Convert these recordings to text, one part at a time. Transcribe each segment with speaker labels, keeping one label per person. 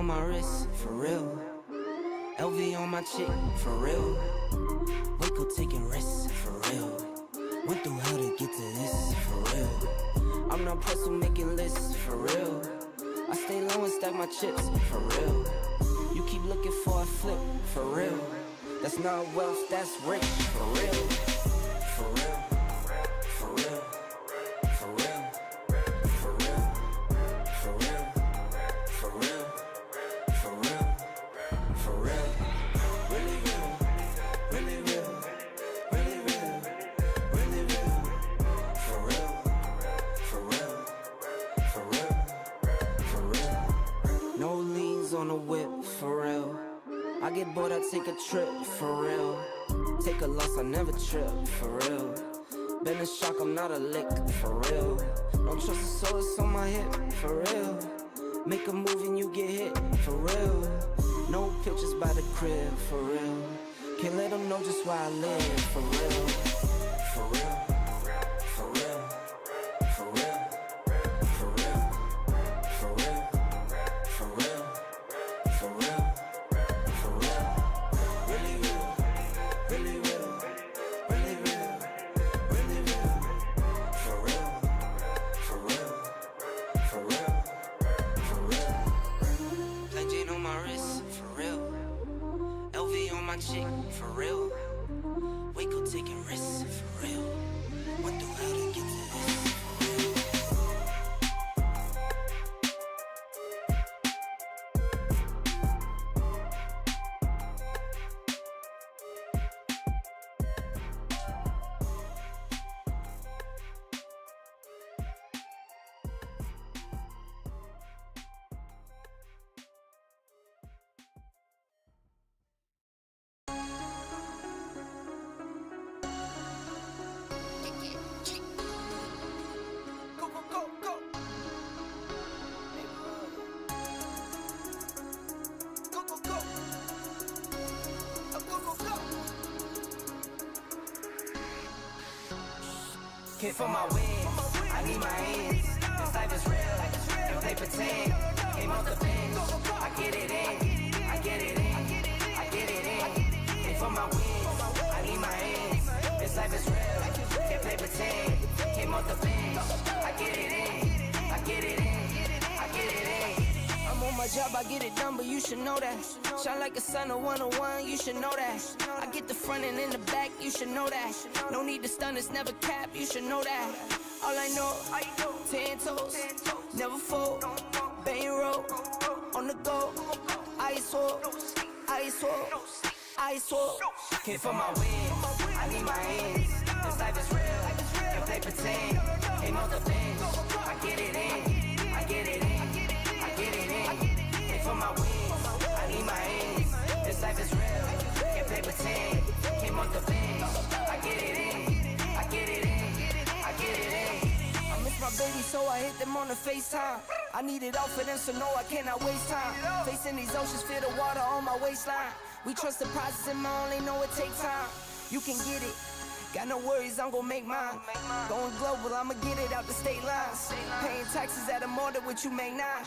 Speaker 1: on my wrist, for real. LV on my chick, for real. Waco taking risks, for real. Went through hell to get to this, for real. I'm not pressed with making lists, for real. I stay low and stack my chips, for real. You keep looking for a flip, for real. That's not wealth, that's rich, for real. For real. For real. For real. For real. For real. For real. For real. For real. Really real. Really real. Really real. Really real. For real. For real. For real. For real. No liens on the whip, for real. I get bored, I take a trip, for real. Take a loss, I never trip, for real. Been in shock, I'm not a lick, for real. Don't trust the soul, it's on my hip, for real. Make a move and you get hit, for real. No pictures by the crib, for real. Can't let them know just where I live, for real. For real. For real. For real. For real. For real. For real. For real. For real. Really real. Really real. Really real. Really real. For real. For real. For real. For real. Plain Jane on my wrist, for real. LV on my chick, for real. Waco taking risks, for real. Went through hell to get to this, for real. Came for my wins, I need my hands. This life is real, and play pretend. Came off the bench, I get it in, I get it in, I get it in. Came for my wins, I need my hands. This life is real, can't play pretend. Came off the bench, I get it in, I get it in, I get it in. I'm on my job, I get it done, but you should know that. Shine like a sun of 101, you should know that. I get the front and in the back, you should know that. No need to stun, it's never cap, you should know that. All I know, 10 toes, never fold, bang roll, on the go, ice wall, ice wall, ice wall. Came for my wins, I need my hands. This life is real, can't play pretend. Came off the bench, I get it in, I get it in, I get it in. Came for my wins, I need my hands. This life is real, can't play pretend. Came off the bench, I get it in, I get it in, I get it in. I miss my baby, so I hit them on the FaceTime. I need it all for them, so no, I cannot waste time. Facing these oceans, feel the water on my waistline. We trust the process and I only know it takes time. You can get it, got no worries, I'm gon' make mine. Going global, I'ma get it out the state lines. Paying taxes at a more than what you make now.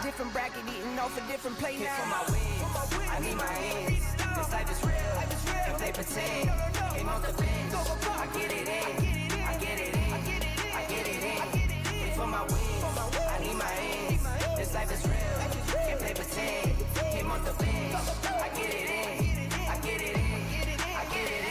Speaker 1: Different bracket, eating off a different plate now. For my wins, I need my hands. This life is real, can't play pretend. Came off the bench, I get it in, I get it in, I get it in. Came for my wins, I need my hands. This life is real, can't play pretend. Came off the bench, I get it in, I get it in, I get it in.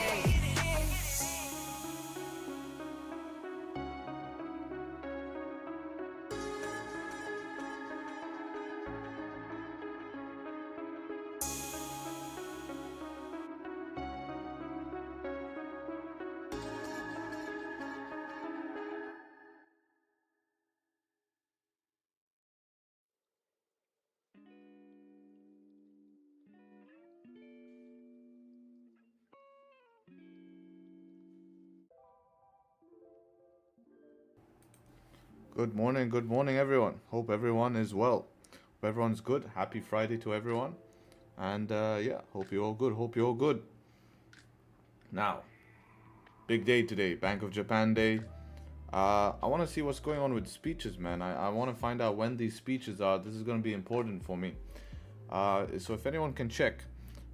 Speaker 2: Good morning everyone. Hope everyone is well. Hope everyone's good. Happy Friday to everyone. And yeah, hope you're all good. Hope you're all good. Now, big day today, Bank of Japan Day. I want to see what's going on with speeches, man. I want to find out when these speeches are. This is going to be important for me. So if anyone can check,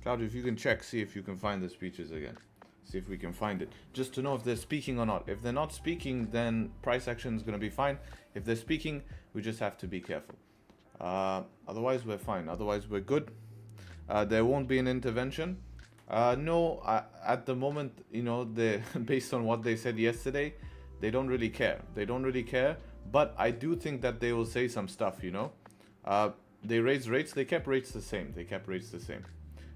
Speaker 2: Claudio, if you can check, see if you can find the speeches again. See if we can find it. Just to know if they're speaking or not. If they're not speaking, then price action is going to be fine. If they're speaking, we just have to be careful. Otherwise, we're fine. Otherwise, we're good. There won't be an intervention. No, at the moment, you know, they based on what they said yesterday, they don't really care. They don't really care. But I do think that they will say some stuff, you know. They raised rates. They kept rates the same. They kept rates the same.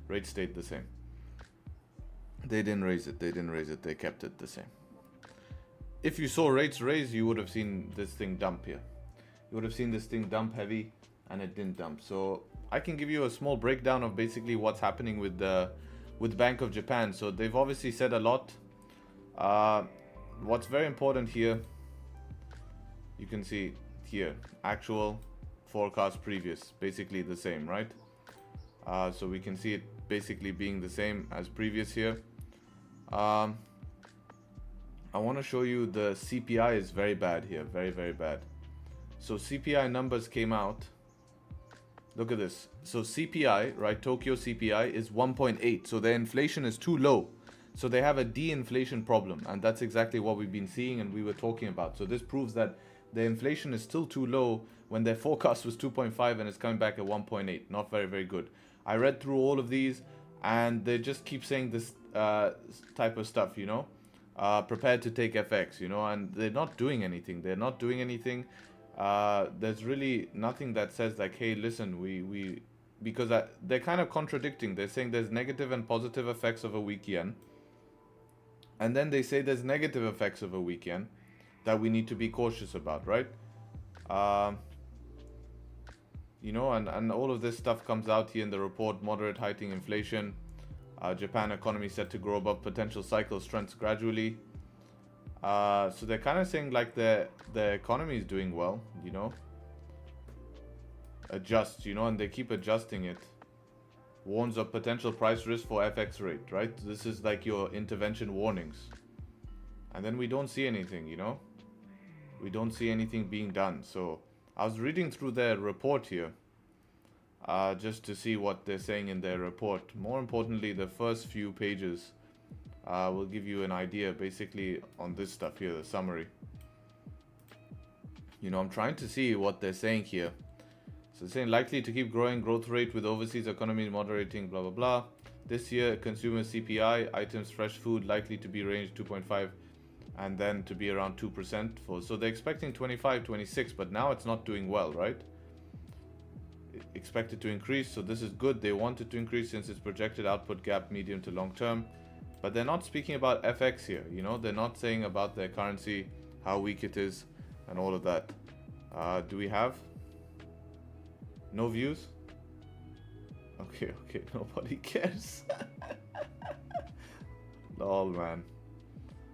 Speaker 2: Rates stayed the same. They didn't raise it. They didn't raise it. They kept it the same. If you saw rates raise, you would have seen this thing dump here. You would have seen this thing dump heavy, and it didn't dump. So I can give you a small breakdown of basically what's happening with Bank of Japan. So they've obviously said a lot. What's very important here, you can see here, actual, forecast, previous, basically the same, right? So we can see it basically being the same as previous here. I want to show you the CPI is very bad here, very, very bad. So CPI numbers came out. Look at this. So CPI, right, Tokyo CPI is 1.8. So their inflation is too low. So they have a de-inflation problem. And that's exactly what we've been seeing and we were talking about. So this proves that the inflation is still too low when their forecast was 2.5 and it's coming back at 1.8. Not very, very good. I read through all of these and they just keep saying this type of stuff, you know. Prepared to take FX, you know, and they're not doing anything. They're not doing anything. There's really nothing that says like, hey, listen, because they're kind of contradicting. They're saying there's negative and positive effects of a weak yen. And then they say there's negative effects of a weak yen that we need to be cautious about, right? You know, and all of this stuff comes out here in the report. Moderate heightened inflation. Japan economy set to grow above potential cycle strengths gradually. So they're kind of saying like the economy is doing well, you know. Adjust, you know, and they keep adjusting it. Warns of potential price risk for FX rate, right? This is like your intervention warnings. And then we don't see anything, you know. We don't see anything being done. So I was reading through their report here. Just to see what they're saying in their report. More importantly, the first few pages will give you an idea basically on this stuff here, the summary. You know, I'm trying to see what they're saying here. So they're saying likely to keep growing growth rate with overseas economy moderating, blah, blah, blah. This year, consumer CPI, items, fresh food, likely to be range 2.5 and then to be around 2% for. So they're expecting 25, 26, but now it's not doing well, right? Expected to increase, so this is good. They wanted to increase since its projected output gap medium to long term, but they're not speaking about FX here, you know. They're not saying about their currency, how weak it is and all of that. Do we have no views? Okay, nobody cares. Lol, man.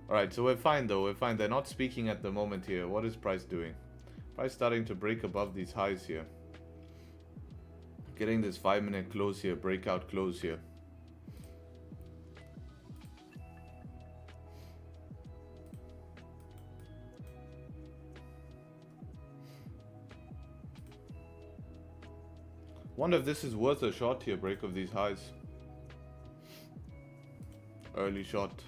Speaker 2: Alright, so we're fine though, we're fine. They're not speaking at the moment here. What is price doing? Price starting to break above these highs here. Getting this 5-minute close here, breakout close here. Wonder if this is worth a shot here, break of these highs. Early shot.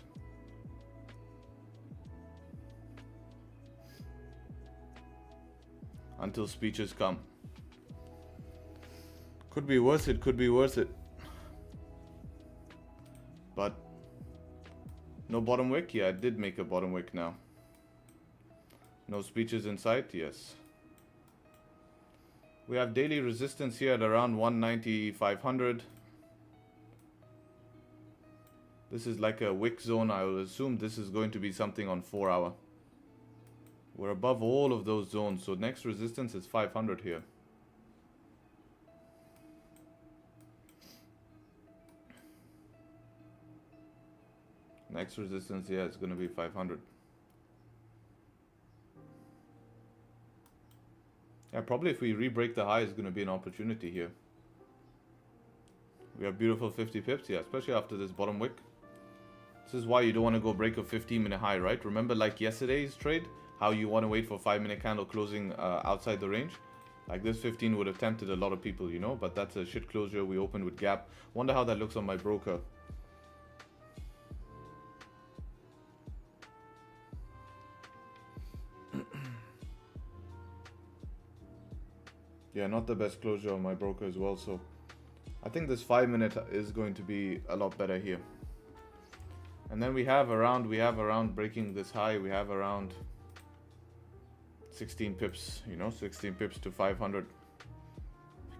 Speaker 2: Until speeches come. Could be worth it, could be worth it. But no bottom wick? Yeah, I did make a bottom wick now. No speeches in sight? Yes. We have daily resistance here at around 190,500. This is like a wick zone. I will assume this is going to be something on 4 hour. We're above all of those zones, so next resistance is 500 here. Next resistance, yeah, it's going to be 500. Yeah, probably if we re-break the high, it's going to be an opportunity here. We have beautiful 50 pips, yeah, especially after this bottom wick. This is why you don't want to go break a 15-minute high, right? Remember like yesterday's trade, how you want to wait for 5-minute candle closing outside the range? Like this 15 would have tempted a lot of people, you know, but that's a shit closure. We opened with gap. Wonder how that looks on my broker. Yeah, not the best closure on my broker as well. So I think this 5 minute is going to be a lot better here. And then we have around breaking this high, we have around 16 pips, you know, 16 pips to 500.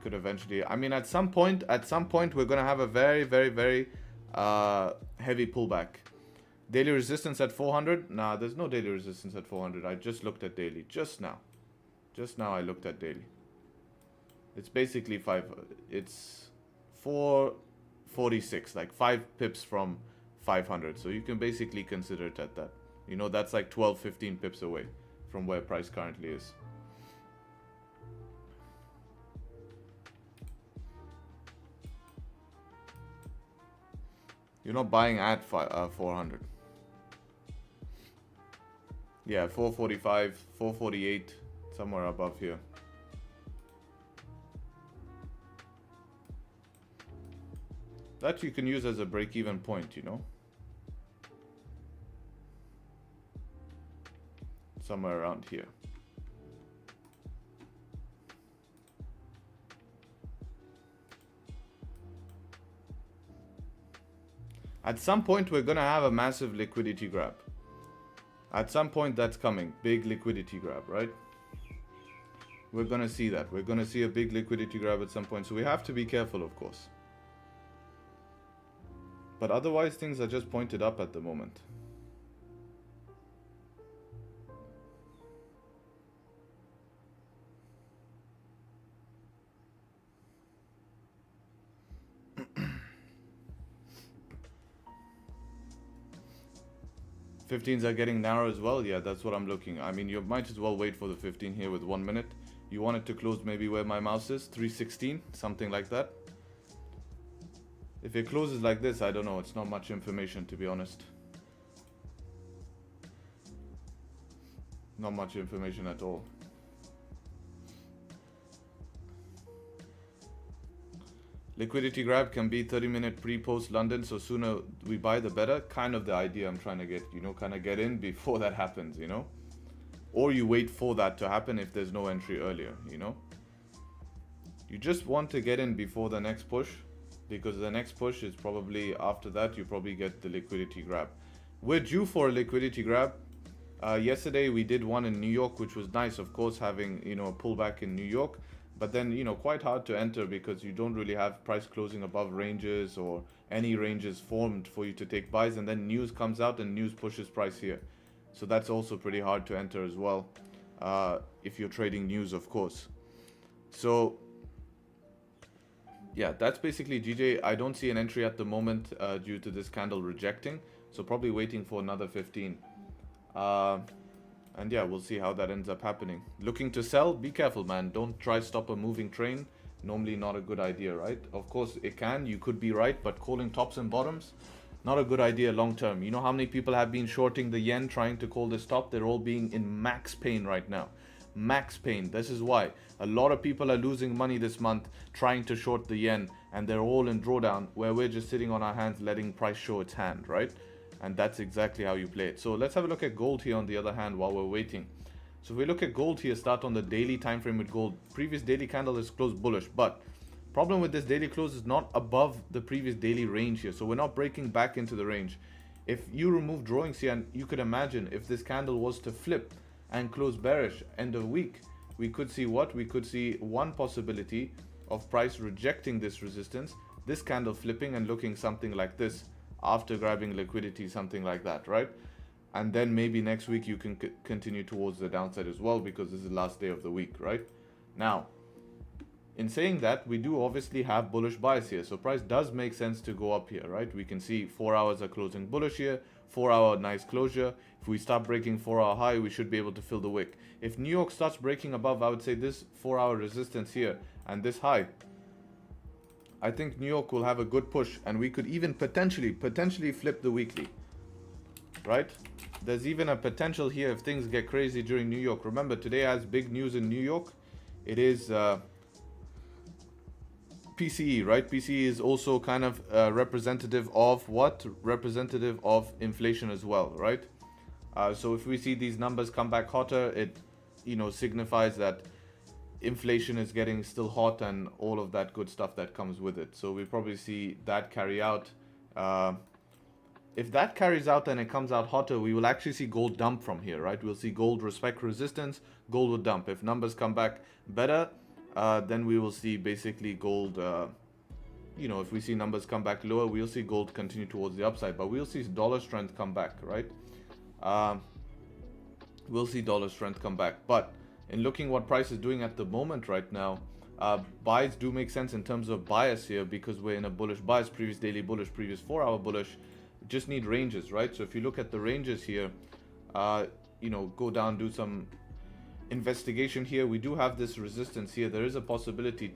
Speaker 2: Could eventually, I mean, at some point we're gonna have a very heavy pullback. Daily resistance at 400. Nah, there's no daily resistance at 400. I just looked at daily just now I looked at daily. It's basically it's 446, like 5 pips from 500. So you can basically consider it at that, you know. That's like 12-15 pips away from where price currently is. You're not buying at 400. Yeah, 445, 448, somewhere above here. That you can use as a break-even point, you know. Somewhere around here. At some point, we're gonna have a massive liquidity grab. At some point, that's coming. Big liquidity grab, right? We're gonna see that. We're gonna see a big liquidity grab at some point. So we have to be careful, of course. But otherwise, things are just pointed up at the moment. Fifteens are getting narrow as well. Yeah, that's what I'm looking. I mean, you might as well wait for the 15 here with 1 minute. You want it to close maybe where my mouse is, 316, something like that. If it closes like this, I don't know. It's not much information, to be honest. Not much information at all. Liquidity grab can be 30-minute pre-post London, so sooner we buy the better. Kind of the idea I'm trying to get, you know, kind of get in before that happens, you know. Or you wait for that to happen if there's no entry earlier, you know. You just want to get in before the next push, because the next push is probably after that. You probably get the liquidity grab. We're due for a liquidity grab. Yesterday we did one in New York, which was nice, of course, having, you know, a pullback in New York. But then, you know, quite hard to enter because you don't really have price closing above ranges or any ranges formed for you to take buys. And then news comes out and news pushes price here. So that's also pretty hard to enter as well, if you're trading news, of course. So yeah, that's basically GJ. I don't see an entry at the moment due to this candle rejecting. So probably waiting for another 15. And yeah, we'll see how that ends up happening. Looking to sell, be careful, man. Don't try stop a moving train. Normally not a good idea, right? Of course it can, you could be right, but calling tops and bottoms, not a good idea long term. You know how many people have been shorting the yen trying to call this top? They're all being in max pain right now. Max pain. This is why a lot of people are losing money this month trying to short the yen, and they're all in drawdown where we're just sitting on our hands letting price show its hand, right? And that's exactly how you play it. So let's have a look at gold here on the other hand while we're waiting. So if we look at gold here, start on the daily time frame with gold. Previous daily candle is closed bullish, but problem with this daily close is not above the previous daily range here. So we're not breaking back into the range. If you remove drawings here, and you could imagine if this candle was to flip and close bearish end of week, we could see what? We could see one possibility of price rejecting this resistance, this candle flipping and looking something like this after grabbing liquidity, something like that, right? And then maybe next week you can continue towards the downside as well, because this is the last day of the week, right? Now, in saying that, we do obviously have bullish bias here. So price does make sense to go up here, right? We can see 4 hours are closing bullish here, 4 hour nice closure. If we start breaking 4 hour high, we should be able to fill the wick. If New York starts breaking above, I would say this 4 hour resistance here and this high, I think New York will have a good push, and we could even potentially flip the weekly, right? There's even a potential here if things get crazy during New York. Remember, today has big news in New York. it is PCE, right? PCE is also kind of representative of what? Representative of inflation as well, right? So if we see these numbers come back hotter, it, signifies that inflation is getting still hot and all of that good stuff that comes with it. So we probably see that carry out. If that carries out and it comes out hotter, we will actually see gold dump from here, right? We'll see gold respect resistance, gold will dump. If numbers come back better, then we will see basically gold, if we see numbers come back lower, we'll see gold continue towards the upside. But we'll see dollar strength come back, right? We'll see dollar strength come back. But in looking what price is doing at the moment right now, buys do make sense in terms of bias here because we're in a bullish bias, previous daily bullish, previous 4-hour bullish. Just need ranges, right? So if you look at the ranges here, go down, do some investigation here. We do have this resistance here. There is a possibility,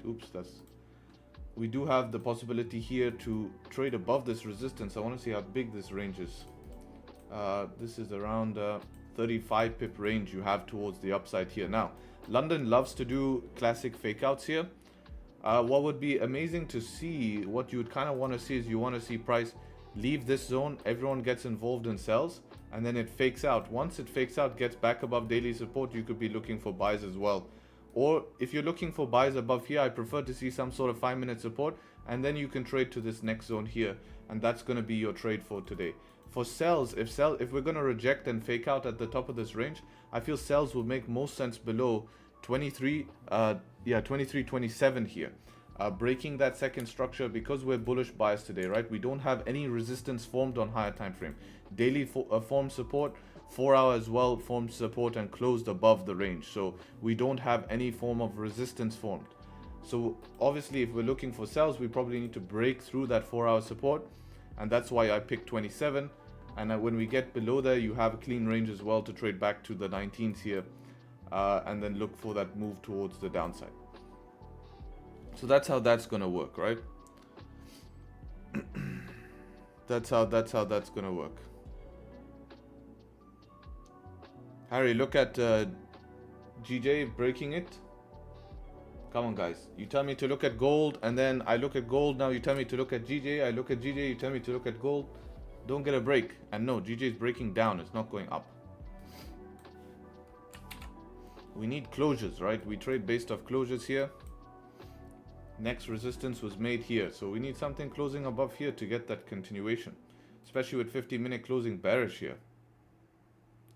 Speaker 2: we do have the possibility here to trade above this resistance. I want to see how big this range is. This is around 35 pip range you have towards the upside here. Now, London loves to do classic fake outs here. What would be amazing to see, what you would kind of want to see is you want to see price leave this zone, everyone gets involved and sells, and then it fakes out. Once it fakes out, gets back above daily support, you could be looking for buys as well. Or if you're looking for buys above here, I prefer to see some sort of 5-minute support, and then you can trade to this next zone here, and that's going to be your trade for today. For sells, if we're going to reject and fake out at the top of this range, I feel sells will make most sense below 23.27 here. Breaking that second structure because we're bullish bias today, right? We don't have any resistance formed on higher time frame. Daily formed support, 4-hour as well formed support and closed above the range. So we don't have any form of resistance formed. So obviously if we're looking for sells, we probably need to break through that 4-hour support, and that's why I picked 27. And when we get below there, you have a clean range as well to trade back to the 19s here, and then look for that move towards the downside. So that's how that's gonna work, right? that's how that's gonna work. Harry, look at GJ breaking it. Come on, guys. You tell me to look at gold, and then I look at gold. Now you tell me to look at GJ. I look at GJ. You tell me to look at gold. Don't get a break. And no, GJ is breaking down. It's not going up. We need closures, right? We trade based off closures here. Next resistance was made here, so we need something closing above here to get that continuation, especially with 50-minute closing bearish here.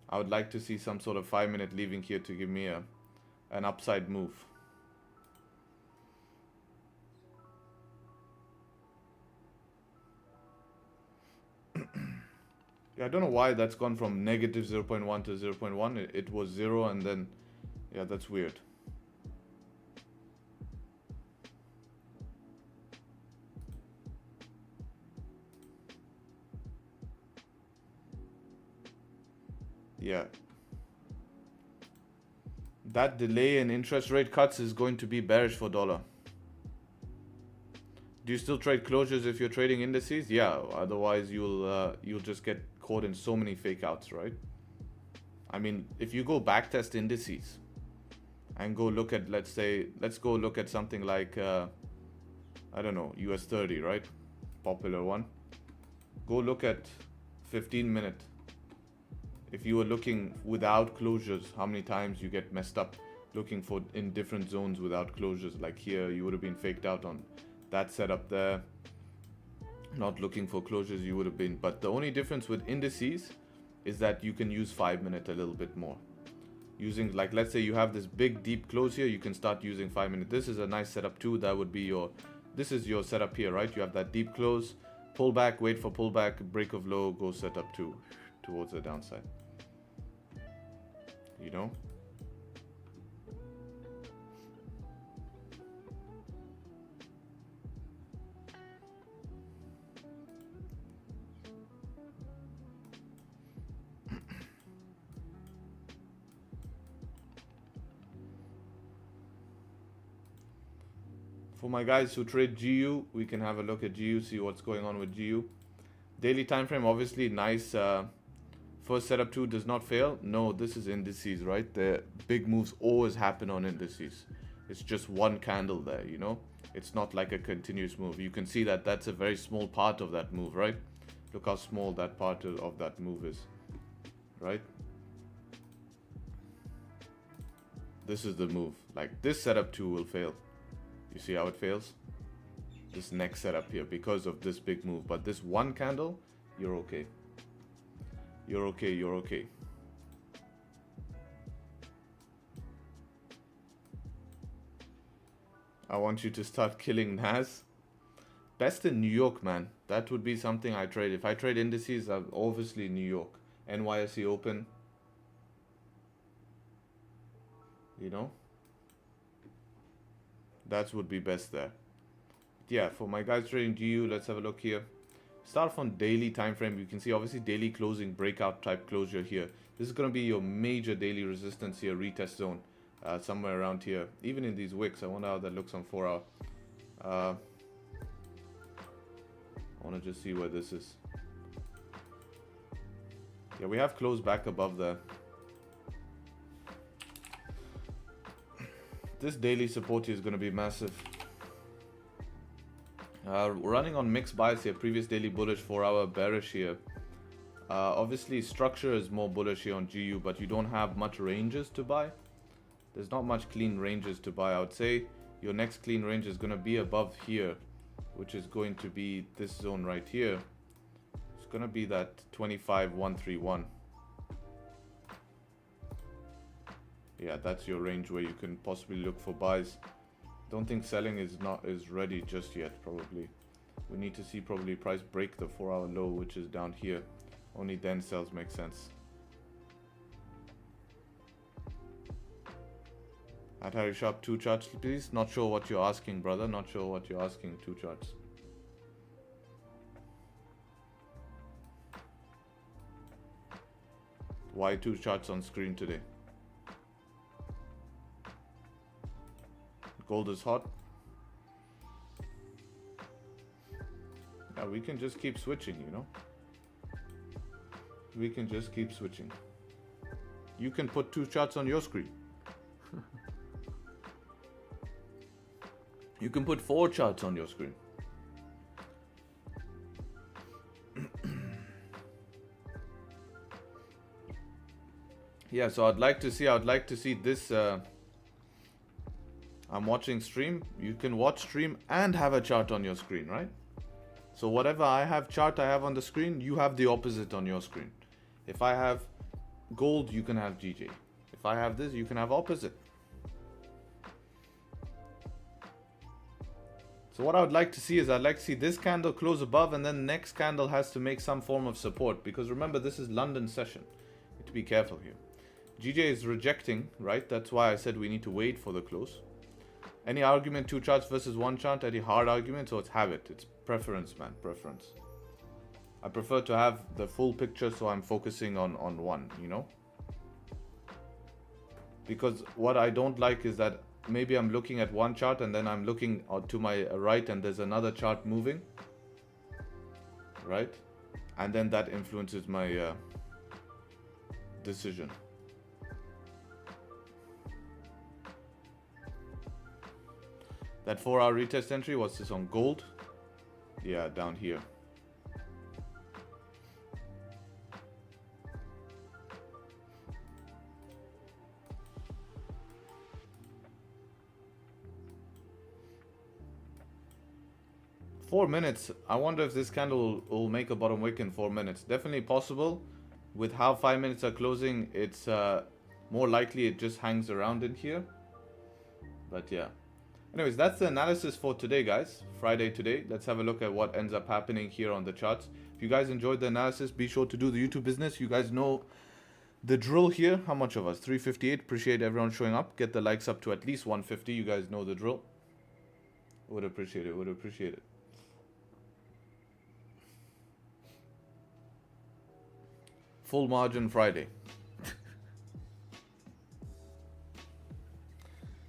Speaker 2: I would like to see some sort of 5-minute leaving here to give me an upside move. Yeah, I don't know why that's gone from negative 0.1 to 0.1. It was 0 and then, yeah, that's weird. Yeah. That delay in interest rate cuts is going to be bearish for dollar. Do you still trade closures if you're trading indices? Yeah, otherwise you'll just get caught in so many fake outs, right? I mean, if you go backtest indices and go look at, let's go look at something like, I don't know, US 30, right? Popular one. Go look at 15-minute. If you were looking without closures, how many times you get messed up looking for in different zones without closures? Like here, you would have been faked out on that setup there. Not looking for closures, you would have been. But the only difference with indices is that you can use 5-minute a little bit more. Using, like, let's say you have this big deep close here, you can start using 5-minute. This is a nice setup too. That would be your, this is your setup here, right? You have that deep close, pull back, wait for pullback, break of low, go set up two towards the downside. You know? For my guys who trade GU, we can have a look at GU, see what's going on with GU. Daily time frame, obviously nice. First setup 2 does not fail. No, this is indices, right? The big moves always happen on indices. It's just one candle there, you know. It's not like a continuous move. You can see that that's a very small part of that move, right? Look how small that part of that move is, right? This is the move. Like this setup too will fail. You see how it fails? This next setup here because of this big move. But this one candle, you're okay. You're okay, you're okay. I want you to start killing Nas. Best in New York, man. That would be something I trade. If I trade indices, I'm obviously New York. NYSE Open. You know? That would be best there. Yeah, for my guys trading GU, let's have a look here. Start from daily time frame. You can see obviously daily closing, breakout type closure here. This is going to be your major daily resistance here, retest zone. Somewhere around here. Even in these wicks, I wonder how that looks on 4 hour. I want to just see where this is. Yeah, we have closed back above there. This daily support here is going to be massive. Running on mixed bias here. Previous daily bullish, 4 hour bearish here. Obviously structure is more bullish here on GU, but you don't have much ranges to buy. There's not much clean ranges to buy. I would say your next clean range is going to be above here, which is going to be this zone right here. It's going to be that 25,131. Yeah, that's your range where you can possibly look for buys. Don't think selling is ready just yet. Probably we need to see probably price break the 4 hour low, which is down here. Only then sells make sense. At Tradesharpe, 2 charts please. Not sure what you're asking, brother. Not sure what you're asking. 2 charts. Why 2 charts on screen today? Gold is hot. Yeah, we can just keep switching, you know. We can just keep switching. You can put 2 charts on your screen. You can put 4 charts on your screen. Yeah, so I'd like to see this. I'm watching stream. You can watch stream and have a chart on your screen, right? So whatever I have chart I have on the screen, you have the opposite on your screen. If I have gold, you can have GJ. If I have this, you can have opposite. So what I would like to see is I'd like to see this candle close above, and then next candle has to make some form of support, because remember this is London session. You need to be careful here. GJ is rejecting, right? That's why I said we need to wait for the close. Any argument 2 charts versus 1 chart, any hard argument, so it's habit. It's preference, man, preference. I prefer to have the full picture, so I'm focusing on one, you know? Because what I don't like is that maybe I'm looking at one chart and then I'm looking to my right and there's another chart moving, right? And then that influences my decision. That 4 hour retest entry, what's this on gold? Yeah, down here. Four minutes. I wonder if this candle will make a bottom wick in 4 minutes. Definitely possible. With how 5 minutes are closing, it's more likely it just hangs around in here. But yeah. Anyways, that's the analysis for today, guys. Friday today. Let's have a look at what ends up happening here on the charts. If you guys enjoyed the analysis, be sure to do the YouTube business. You guys know the drill here. How much of us? 358. Appreciate everyone showing up. Get the likes up to at least 150. You guys know the drill. Would appreciate it. Would appreciate it. Full margin Friday.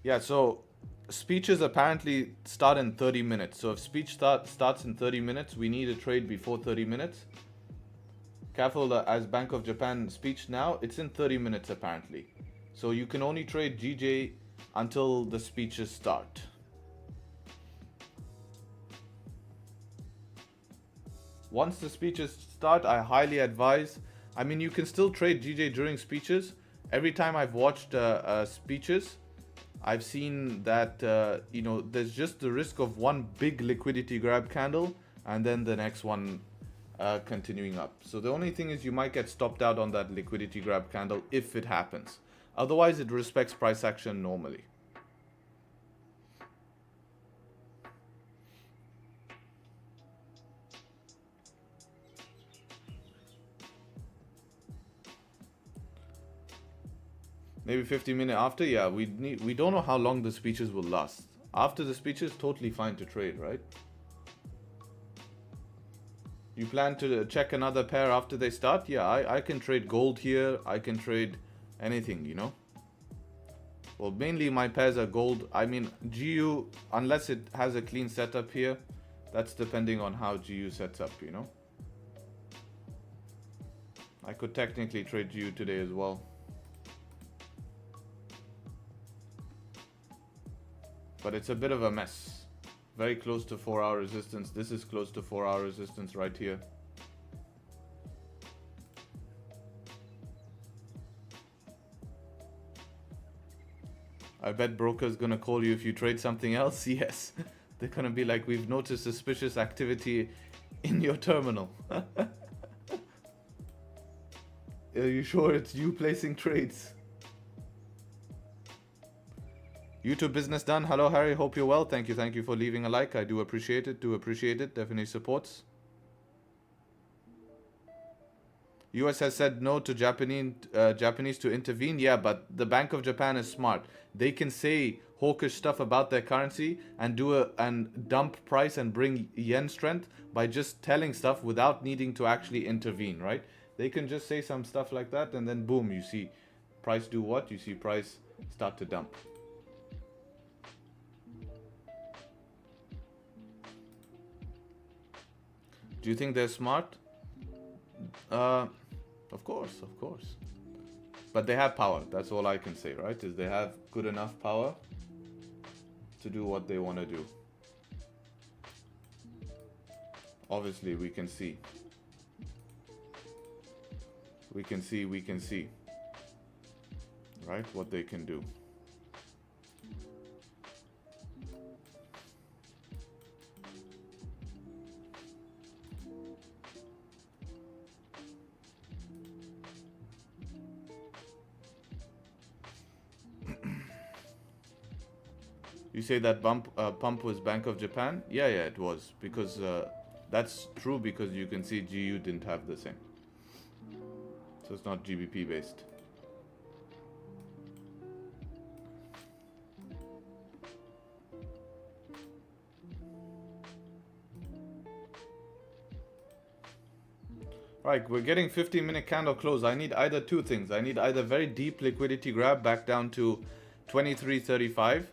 Speaker 2: Yeah, so speeches apparently start in 30 minutes. So if speech starts in 30 minutes, we need a trade before 30 minutes. Careful, as Bank of Japan speech now, it's in 30 minutes apparently. So you can only trade GJ until the speeches start. Once the speeches start, I highly advise. I mean, you can still trade GJ during speeches. Every time I've watched speeches, I've seen that, you know, there's just the risk of one big liquidity grab candle and then the next one continuing up. So the only thing is you might get stopped out on that liquidity grab candle if it happens. Otherwise, it respects price action normally. Maybe 50-minute after, yeah, we don't know how long the speeches will last. After the speeches, totally fine to trade, right? You plan to check another pair after they start? Yeah, I can trade gold here. I can trade anything, you know. Well, mainly my pairs are gold. I mean, GU, unless it has a clean setup here, that's depending on how GU sets up, you know. I could technically trade GU today as well. But it's a bit of a mess. Very close to 4-hour resistance. This is close to 4-hour resistance right here. I bet broker's gonna call you if you trade something else. Yes. They're gonna be like, we've noticed suspicious activity in your terminal. Are you sure it's you placing trades? YouTube business done. Hello, Harry. Hope you're well. Thank you for leaving a like. I do appreciate it. Definitely supports. US has said no to Japanese to intervene. Yeah, but the Bank of Japan is smart. They can say hawkish stuff about their currency and dump price and bring yen strength by just telling stuff without needing to actually intervene, right? They can just say some stuff like that and then boom, you see price do what? You see price start to dump. Do you think they're smart? Of course. But they have power. That's all I can say, right? Is they have good enough power to do what they want to do. Obviously, we can see. We can see. Right? What they can do. You say that pump was Bank of Japan? Yeah, it was. Because that's true because you can see GU didn't have the same. So it's not GBP based. Right, we're getting 15-minute candle close. I need either two things. I need either very deep liquidity grab back down to 23.35.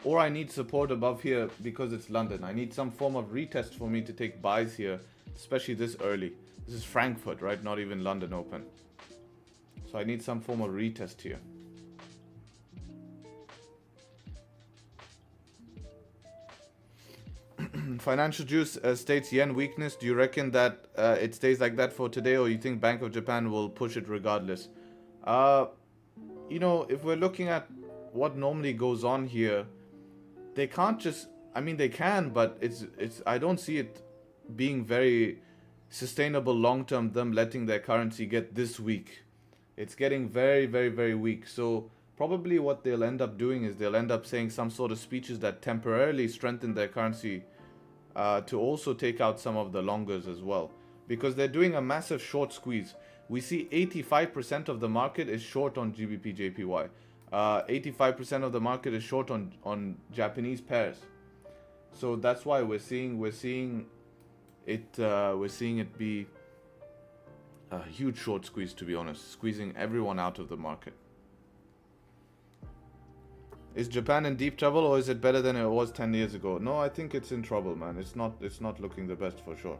Speaker 2: Or I need support above here because it's London. I need some form of retest for me to take buys here, especially this early. This is Frankfurt, right? Not even London open. So I need some form of retest here. Financial Juice states yen weakness. Do you reckon that it stays like that for today, or you think Bank of Japan will push it regardless? You know, if we're looking at what normally goes on here, they can't just, I mean, they can, but it's I don't see it being very sustainable long term, them letting their currency get this weak. It's getting very, very, very weak. So probably what they'll end up doing is they'll end up saying some sort of speeches that temporarily strengthen their currency to also take out some of the longers as well. Because they're doing a massive short squeeze. We see 85% of the market is short on GBP JPY. 85% of the market is short on Japanese pairs, so that's why we're seeing it be a huge short squeeze, to be honest, squeezing everyone out of the market. Is Japan in deep trouble, or is it better than it was 10 years ago? No, I think it's in trouble, man. It's not looking the best for sure.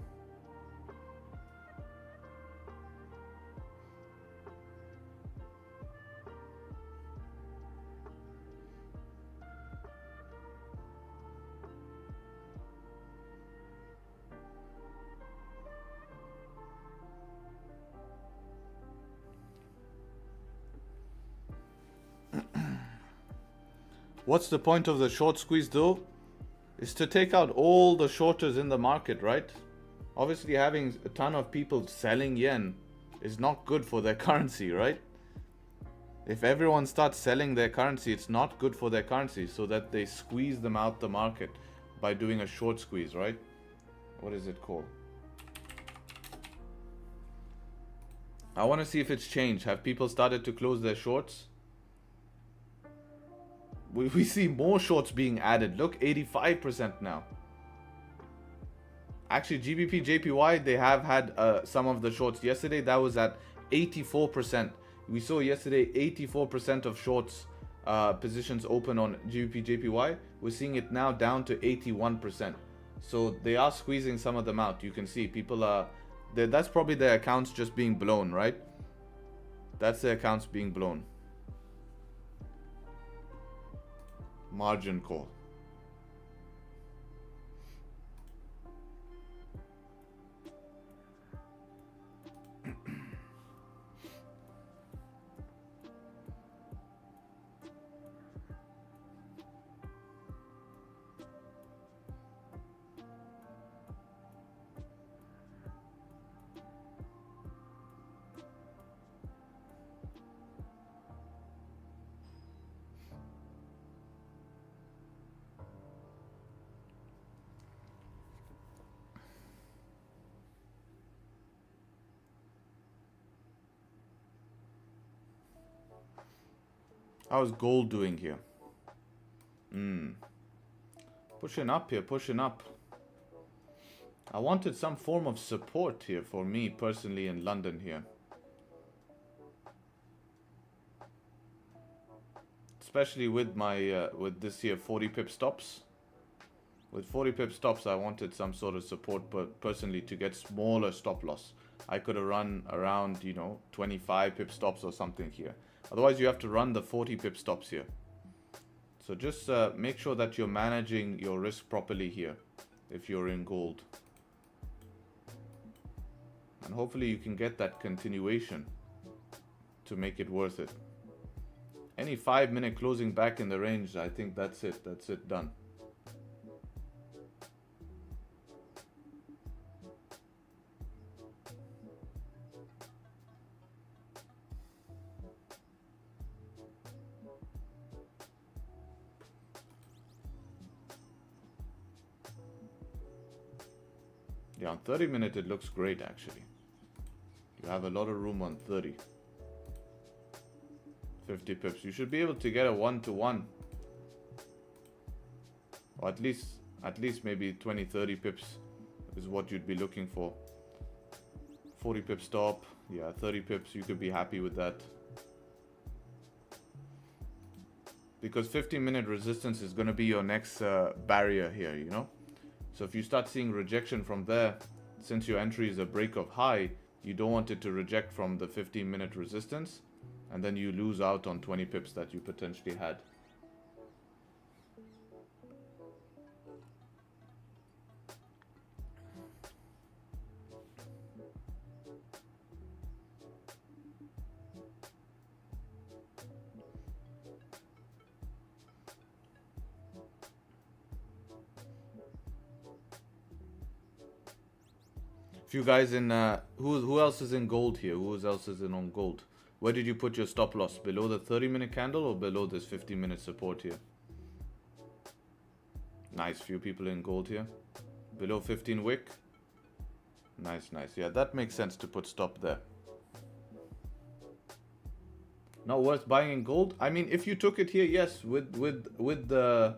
Speaker 2: What's the point of the short squeeze though? Is to take out all the shorters in the market, right? Obviously having a ton of people selling yen is not good for their currency, right? If everyone starts selling their currency, it's not good for their currency, so that they squeeze them out the market by doing a short squeeze, right? What is it called? I want to see if it's changed. Have people started to close their shorts? We see more shorts being added. Look, 85% now. Actually, GBP JPY, they have had some of the shorts. Yesterday, that was at 84%. We saw yesterday 84% of shorts positions open on GBP JPY. We're seeing it now down to 81%. So they are squeezing some of them out. You can see people are... That's probably their accounts just being blown, right? That's their accounts being blown. Margin call. How's gold doing here? Pushing up here, pushing up. I wanted some form of support here for me personally in London here. Especially with my, with this here 40 pip stops. With 40 pip stops, I wanted some sort of support, but personally to get smaller stop loss. I could have run around, you know, 25 pip stops or something here. Otherwise, you have to run the 40 pip stops here. So just make sure that you're managing your risk properly here if you're in gold. And hopefully you can get that continuation to make it worth it. Any 5-minute closing back in the range, I think that's it. That's it, done. Yeah, on 30-minute it looks great actually. You have a lot of room on 30. 50 pips. You should be able to get a 1-to-1. Or at least maybe 20-30 pips is what you'd be looking for. 40 pip stop. Yeah, 30 pips, you could be happy with that. Because 15-minute resistance is going to be your next barrier here, you know. So if you start seeing rejection from there, since your entry is a break of high, you don't want it to reject from the 15-minute resistance, and then you lose out on 20 pips that you potentially had. Few guys in who else is in gold here? Who else is in on gold? Where did you put your stop loss? Below the 30-minute candle or below this 15-minute support here? Nice, few people in gold here. Below 15 wick. Nice, nice. Yeah, that makes sense to put stop there. Not worth buying in gold? I mean, if you took it here, yes, with the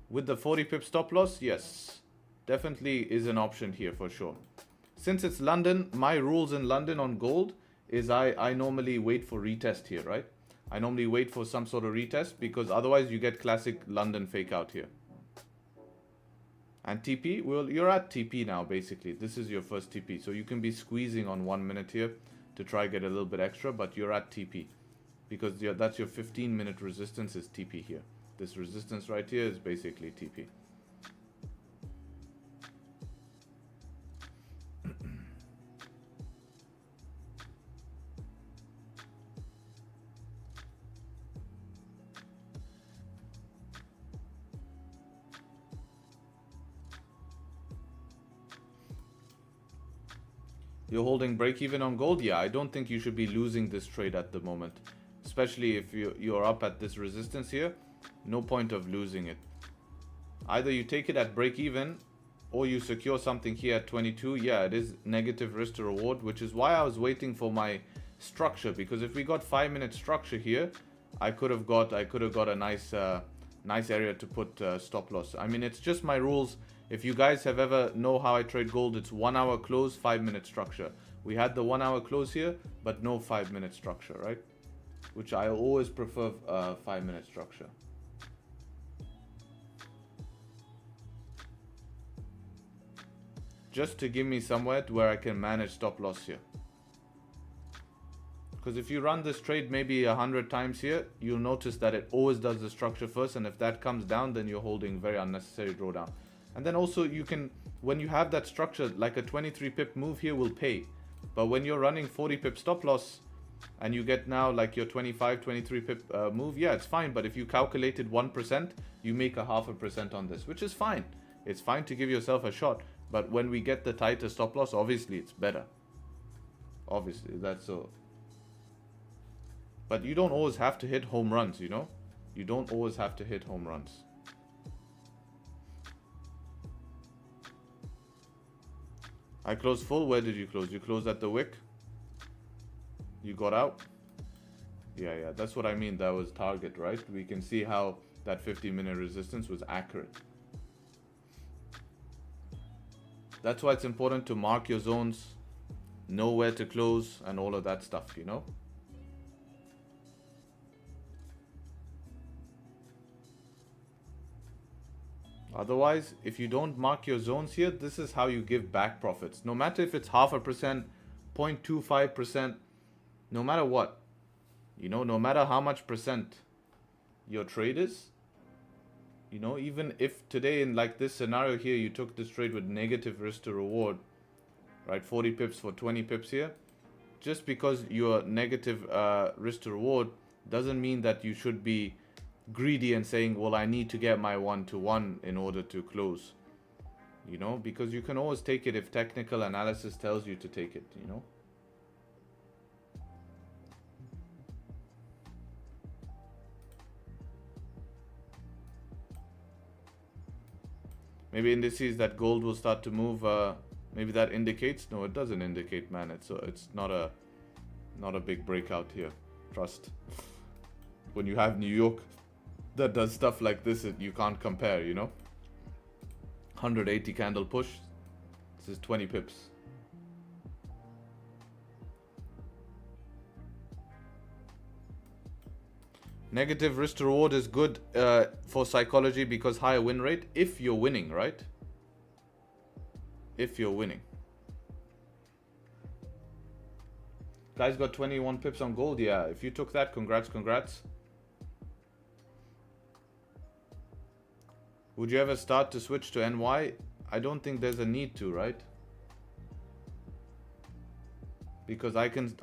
Speaker 2: 40 pip stop loss, yes. Definitely is an option here for sure. Since it's London, my rules in London on gold is I normally wait for retest here, right? I normally wait for some sort of retest because otherwise you get classic London fake out here. And TP, well, you're at TP now basically. This is your first TP. So you can be squeezing on 1 minute here to try get a little bit extra, but you're at TP. Because that's your 15-minute resistance is TP here. This resistance right here is basically TP. You're holding break even on gold? Yeah, I don't think you should be losing this trade at the moment. Especially if you're up at this resistance here. No point of losing it. Either you take it at break even or you secure something here at 22. Yeah, it is negative risk to reward, which is why I was waiting for my structure. Because if we got 5-minute structure here, I could have got a nice nice area to put stop loss. I mean, it's just my rules. If you guys have ever know how I trade gold, it's 1 hour close, 5-minute structure. We had the 1 hour close here, but no 5-minute structure, right? Which I always prefer 5-minute structure. Just to give me somewhere where I can manage stop loss here. Because if you run this trade maybe 100 times here, you'll notice that it always does the structure first, and if that comes down, then you're holding very unnecessary drawdown. And then also you can, when you have that structure, like a 23 pip move here will pay. But when you're running 40 pip stop loss and you get now like your 25, 23 pip move, yeah, it's fine. But if you calculated 1%, you make a 0.5% on this, which is fine. It's fine to give yourself a shot. But when we get the tighter stop loss, obviously it's better. Obviously, that's so. But you don't always have to hit home runs, you know? You don't always have to hit home runs. I closed full. Where did you close? You closed at the wick? You got out? Yeah, that's what I mean. That was target, right? We can see how that 50-minute resistance was accurate. That's why it's important to mark your zones, know where to close, and all of that stuff, you know? Otherwise, if you don't mark your zones here, this is how you give back profits. No matter if it's 0.5%, 0.25%, no matter what, you know, no matter how much percent your trade is, you know, even if today in like this scenario here, you took this trade with negative risk to reward, right? 40 pips for 20 pips here. Just because you're negative risk to reward doesn't mean that you should be greedy and saying, well, I need to get my 1-to-1 in order to close, you know, because you can always take it if technical analysis tells you to take it, you know. Maybe indices that gold will start to move. Maybe that indicates. No, it doesn't indicate, man. It's not a big breakout here. Trust. When you have New York that does stuff like this, you can't compare. You know. 180 candle push. This is 20 pips. Negative risk to reward is good for psychology because higher win rate if you're winning, right? If you're winning. Guys got 21 pips on gold. Yeah, if you took that, congrats. Would you ever start to switch to NY? I don't think there's a need to, right? Because I can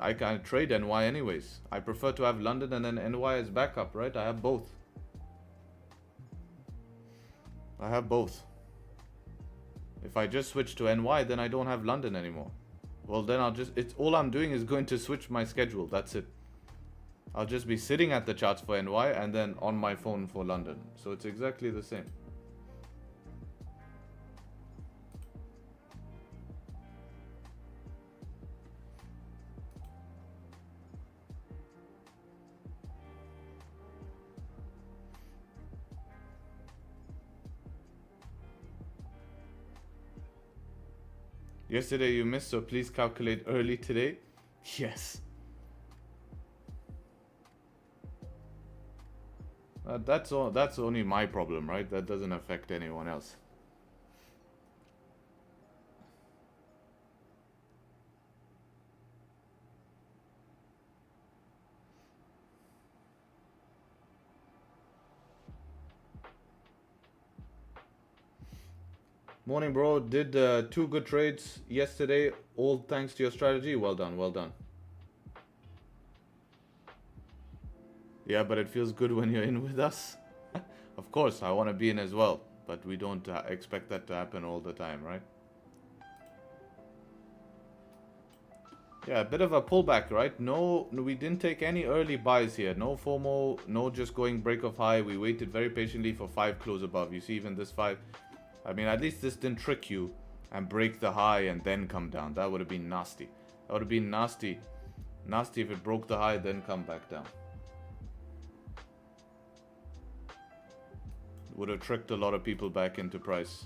Speaker 2: trade NY anyways. I prefer to have London and then NY as backup, right? I have both. If I just switch to NY, then I don't have London anymore. Well, then it's all I'm doing is going to switch my schedule. That's it. I'll just be sitting at the charts for NY and then on my phone for London. So it's exactly the same. Yesterday you missed, so please calculate early today. Yes. That's only my problem, right? That doesn't affect anyone else. Morning, bro. Did 2 good trades yesterday, all thanks to your strategy. Well done. Yeah, but it feels good when you're in with us. Of course, I want to be in as well, but we don't expect that to happen all the time, right? Yeah, a bit of a pullback, right? No, we didn't take any early buys here. No FOMO, no just going break of high. We waited very patiently for 5 close above. You see even this 5. I mean, at least this didn't trick you and break the high and then come down. That would have been nasty. That would have been nasty. Nasty if it broke the high, then come back down. Would have tricked a lot of people back into price.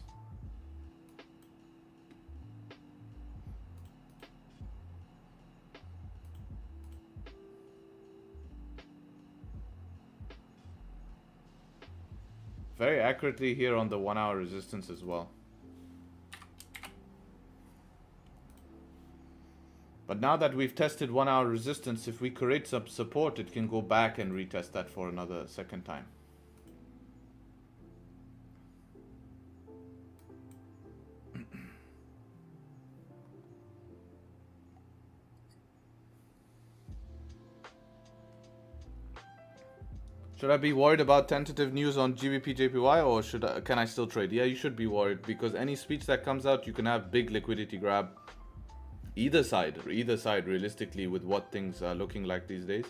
Speaker 2: Very accurately here on the 1 hour resistance as well. But now that we've tested 1 hour resistance, if we create some support, it can go back and retest that for another second time. Should I be worried about tentative news on GBP JPY, or can I still trade? Yeah, you should be worried, because any speech that comes out, you can have big liquidity grab. Either side realistically, with what things are looking like these days.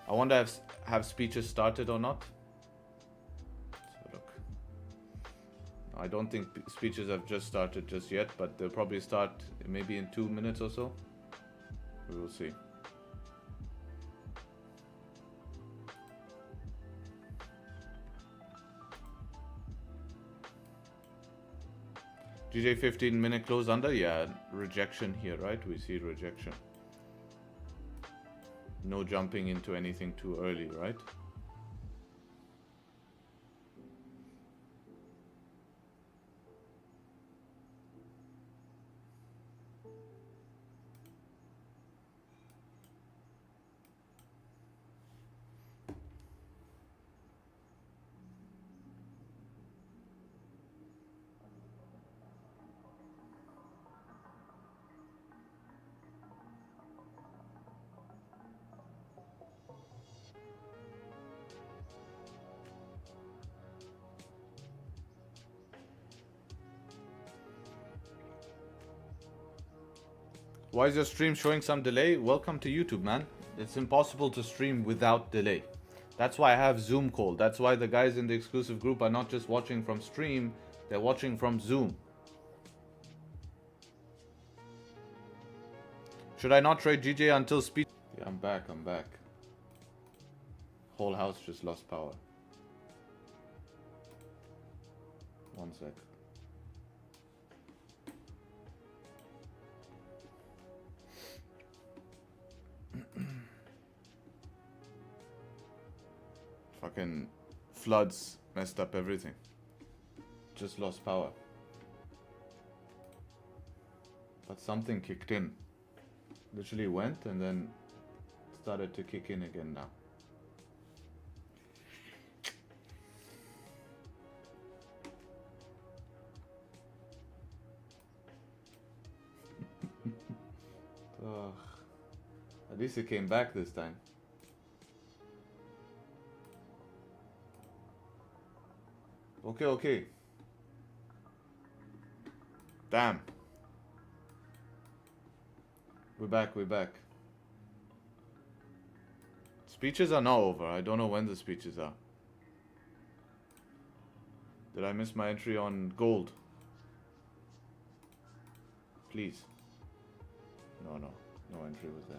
Speaker 2: I wonder if have speeches started or not. So look, I don't think speeches have just started just yet, but they'll probably start maybe in 2 minutes or so. We will see. GJ 15-minute close under, yeah, rejection here, right? We see rejection. No jumping into anything too early, right? Why is your stream showing some delay? Welcome to YouTube, man. It's impossible to stream without delay. That's why I have Zoom call. That's why the guys in the exclusive group are not just watching from stream, they're watching from Zoom. Should I not trade GJ until speed? Yeah, I'm back. Whole house just lost power. 1 sec. Fucking floods messed up everything. Just lost power. But something kicked in. Literally went and then started to kick in again now. Ugh. At least it came back this time. Okay. Damn. We're back. Speeches are now over. I don't know when the speeches are. Did I miss my entry on gold? Please. No entry was there.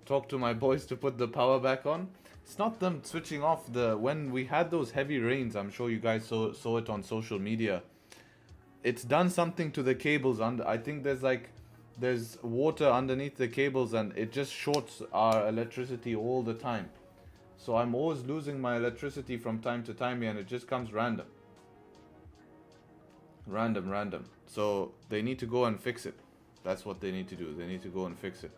Speaker 2: Talk to my boys to put the power back on. It's not them switching off when we had those heavy rains. I'm sure you guys saw it on social media. It's done something to the cables under. I think there's water underneath the cables and it just shorts our electricity all the time. So I'm always losing my electricity from time to time here, and it just comes random. Random. So they need to go and fix it. That's what they need to do. They need to go and fix it.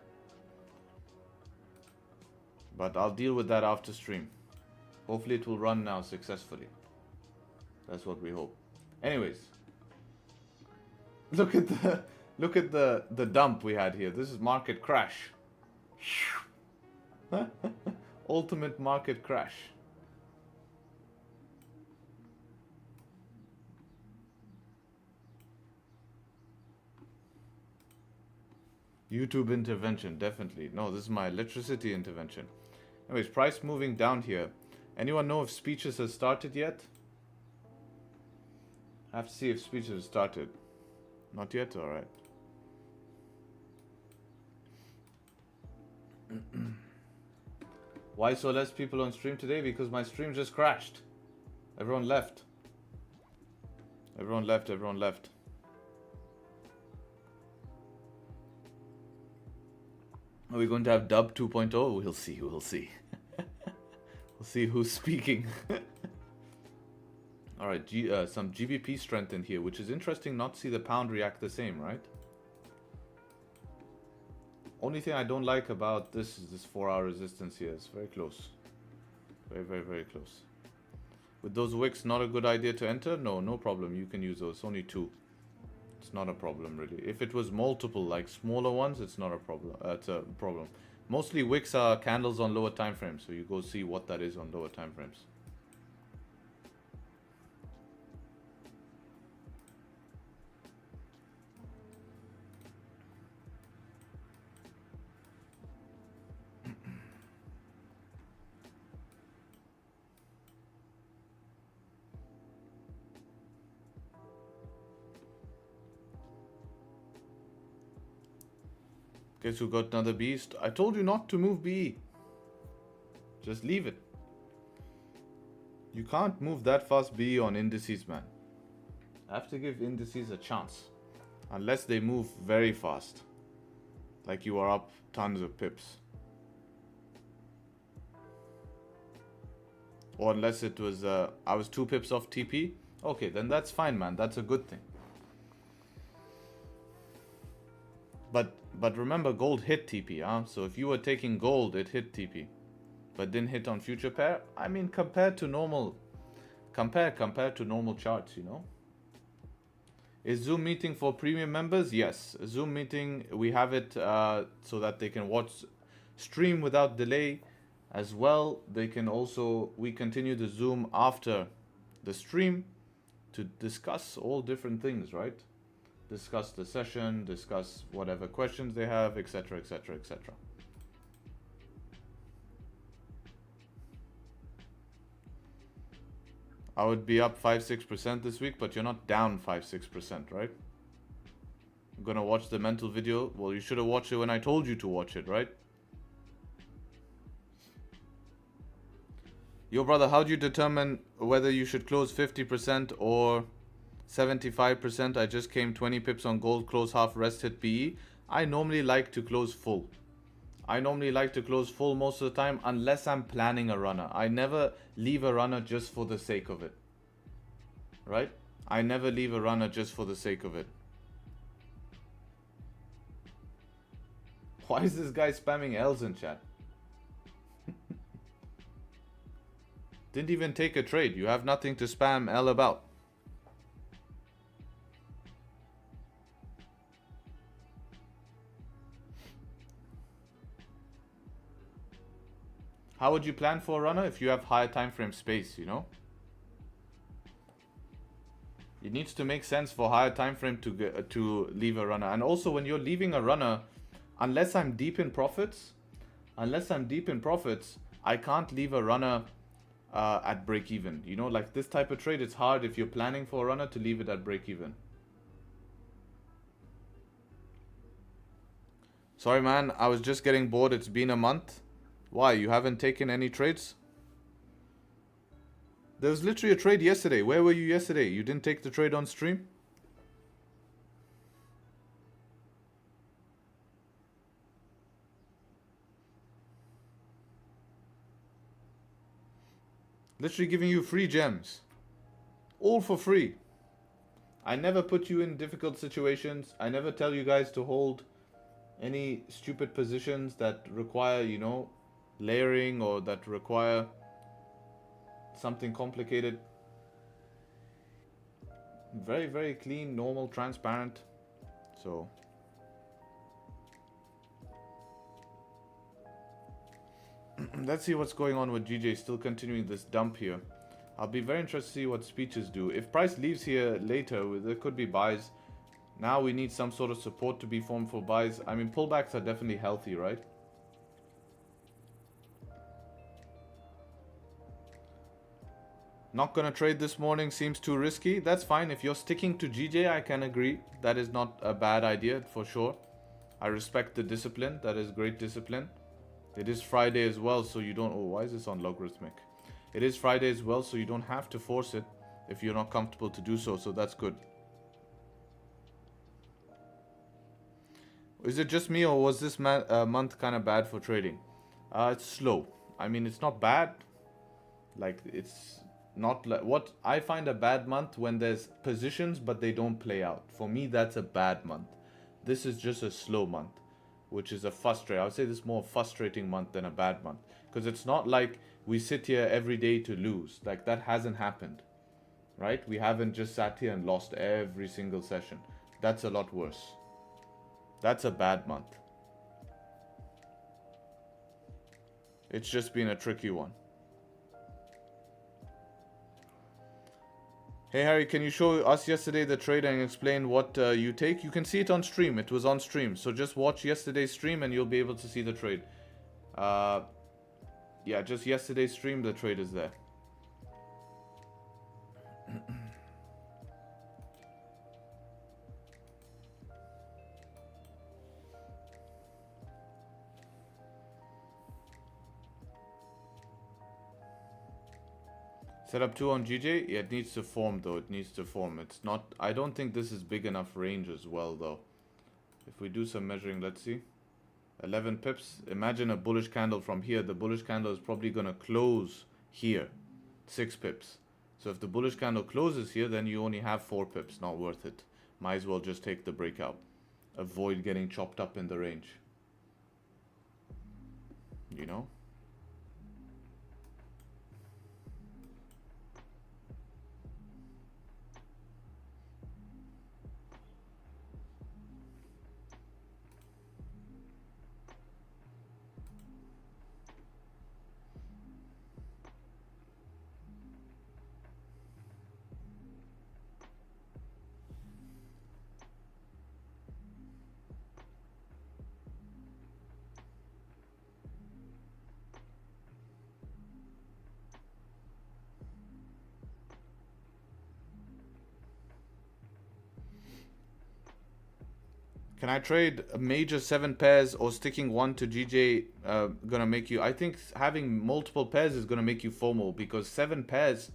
Speaker 2: But I'll deal with that after stream. Hopefully it will run now successfully. That's what we hope. Anyways, look at the dump we had here. This is market crash. Ultimate market crash. YouTube intervention, definitely. No, this is my electricity intervention. Anyways, price moving down here. Anyone know if speeches has started yet? I have to see if speeches has started. Not yet? Alright. Why so less people on stream today? Because my stream just crashed. Everyone left. Everyone left, everyone left. Are we going to have dub 2.0? We'll see, we'll see. We'll see who's speaking. Alright, some GBP strength in here, which is interesting not to see the pound react the same, right? Only thing I don't like about this is this 4-hour resistance here. It's very close. Very, very, very close. With those wicks, not a good idea to enter? No, no problem. You can use those. It's only 2. It's not a problem, really. If it was multiple, like smaller ones, it's not a problem. It's a problem. Mostly wicks are candles on lower time frames, so you go see what that is on lower time frames. Guess who got another beast? I told you not to move BE. Just leave it. You can't move that fast BE on indices, man. I have to give indices a chance. Unless they move very fast. Like you are up tons of pips. Or unless it was, I was 2 pips off TP. Okay, then that's fine, man. That's a good thing. But remember, gold hit TP, huh? So if you were taking gold, it hit TP. But didn't hit on future pair. I mean, compared to normal charts, you know. Is Zoom meeting for premium members? Yes. Zoom meeting, we have it so that they can watch stream without delay. As well, they can also, we continue the Zoom after the stream to discuss all different things, right? Discuss the session, discuss whatever questions they have, etc, etc, etc. I would be up 5-6% this week, but you're not down 5-6%, right? I'm gonna watch the mental video. Well, you should have watched it when I told you to watch it, right? Yo, brother, how do you determine whether you should close 50% or 75%? I just came 20 pips on gold, close half, rest hit BE. I normally like to close full. I normally like to close full most of the time unless I'm planning a runner. I never leave a runner just for the sake of it. Right? I never leave a runner just for the sake of it. Why is this guy spamming L's in chat? Didn't even take a trade. You have nothing to spam L about. How would you plan for a runner if you have higher time frame space, you know? It needs to make sense for higher time frame to leave a runner. And also when you're leaving a runner, unless I'm deep in profits, I can't leave a runner at break even. You know, like this type of trade, it's hard if you're planning for a runner to leave it at break even. Sorry, man. I was just getting bored. It's been a month. Why? You haven't taken any trades? There was literally a trade yesterday. Where were you yesterday? You didn't take the trade on stream? Literally giving you free gems. All for free. I never put you in difficult situations. I never tell you guys to hold any stupid positions that require, you know, layering or that require something complicated. Very, very clean, normal, transparent. So let's see what's going on with GJ. Still continuing this dump here. I'll be very interested to see what speeches do. If price leaves here later, there could be buys. Now we need some sort of support to be formed for buys. I mean, pullbacks are definitely healthy, right? Not gonna trade this morning, seems too risky. That's fine. If you're sticking to GJ, I can agree. That is not a bad idea for sure. I respect the discipline. That is great discipline. It is Friday as well, so you don't... Oh, why is this on logarithmic? It is Friday as well, so you don't have to force it if you're not comfortable to do so. So that's good. Is it just me, or was this month kind of bad for trading? It's slow. I mean, it's not bad. Like, it's not like... What I find a bad month when there's positions, but they don't play out. For me, that's a bad month. This is just a slow month, which is a frustrating... I would say this is more frustrating month than a bad month. Because it's not like we sit here every day to lose. Like, that hasn't happened. Right? We haven't just sat here and lost every single session. That's a lot worse. That's a bad month. It's just been a tricky one. Hey Harry, can you show us yesterday the trade and explain what you take? You can see it on stream. It was on stream. So just watch yesterday's stream and you'll be able to see the trade. Yeah, just yesterday's stream, the trade is there. Setup 2 on GJ? Yeah, it needs to form though. It needs to form. It's not... I don't think this is big enough range as well though. If we do some measuring, let's see. 11 pips. Imagine a bullish candle from here. The bullish candle is probably going to close here. 6 pips. So if the bullish candle closes here, then you only have 4 pips. Not worth it. Might as well just take the breakout. Avoid getting chopped up in the range. You know? Can I trade a major 7 pairs or sticking one to GJ gonna make you... I think having multiple pairs is gonna make you FOMO, because 7 pairs,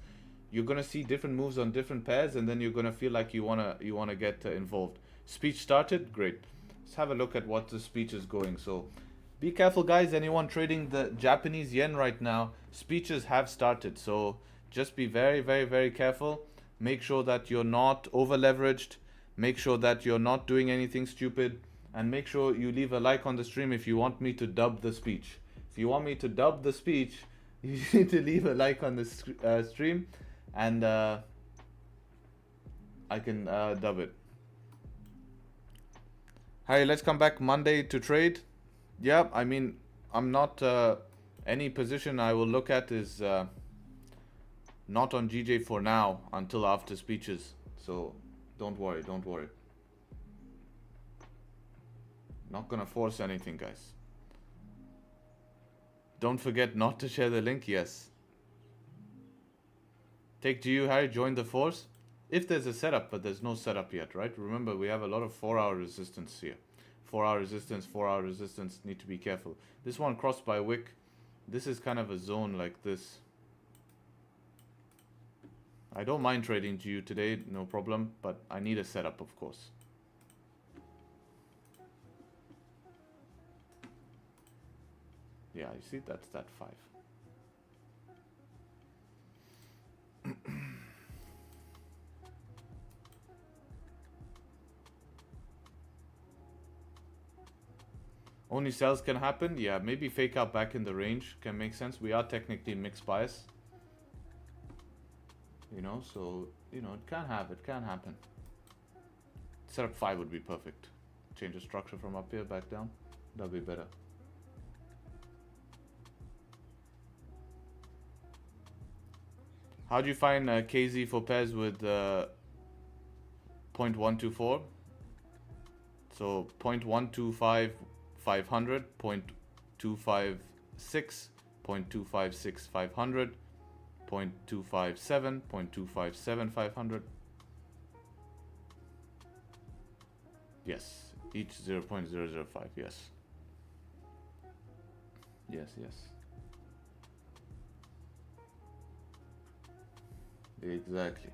Speaker 2: you're gonna see different moves on different pairs, and then you're gonna feel like you wanna get involved. Speech started? Great. Let's have a look at what the speech is going. So be careful, guys. Anyone trading the Japanese yen right now, speeches have started. So just be very, very, very careful. Make sure that you're not over leveraged. Make sure that you're not doing anything stupid, and make sure you leave a like on the stream if you want me to dub the speech. If you want me to dub the speech, you need to leave a like on the stream, and I can dub it. Hi, let's come back Monday to trade. Yeah, I mean, I'm not... any position I will look at is not on GJ for now until after speeches. So... Don't worry, don't worry. Not gonna force anything, guys. Don't forget not to share the link, yes. Take GU, Harry, join the force. If there's a setup, but there's no setup yet, right? Remember, we have a lot of 4-hour resistance here. 4-hour resistance, 4-hour resistance, need to be careful. This one crossed by wick. This is kind of a zone like this. I don't mind trading GU today, no problem, but I need a setup, of course. Yeah, you see, that's that 5. Only sells can happen? Yeah, maybe fake out back in the range can make sense. We are technically mixed bias. You know, so, you know, it can happen. Setup 5 would be perfect. Change the structure from up here back down. That'll be better. How do you find KZ for pairs with 0.124? So 0.125 500, 0.256, 0.256 500, 0.257, 0.257 500. Yes, each 0.005. Yes. Yes, yes. Exactly.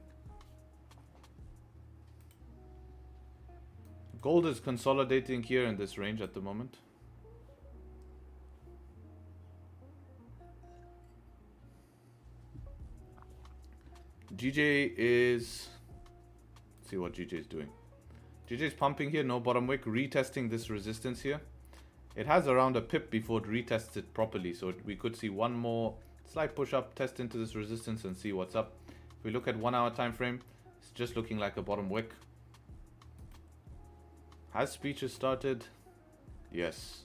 Speaker 2: Gold is consolidating here in this range at the moment. GJ is... Let's see what GJ is doing. GJ is pumping here, no bottom wick, retesting this resistance here. It has around a pip before it retests it properly, so we could see one more slight push up, test into this resistance and see what's up. If we look at 1 hour time frame, it's just looking like a bottom wick. Has speeches started? Yes.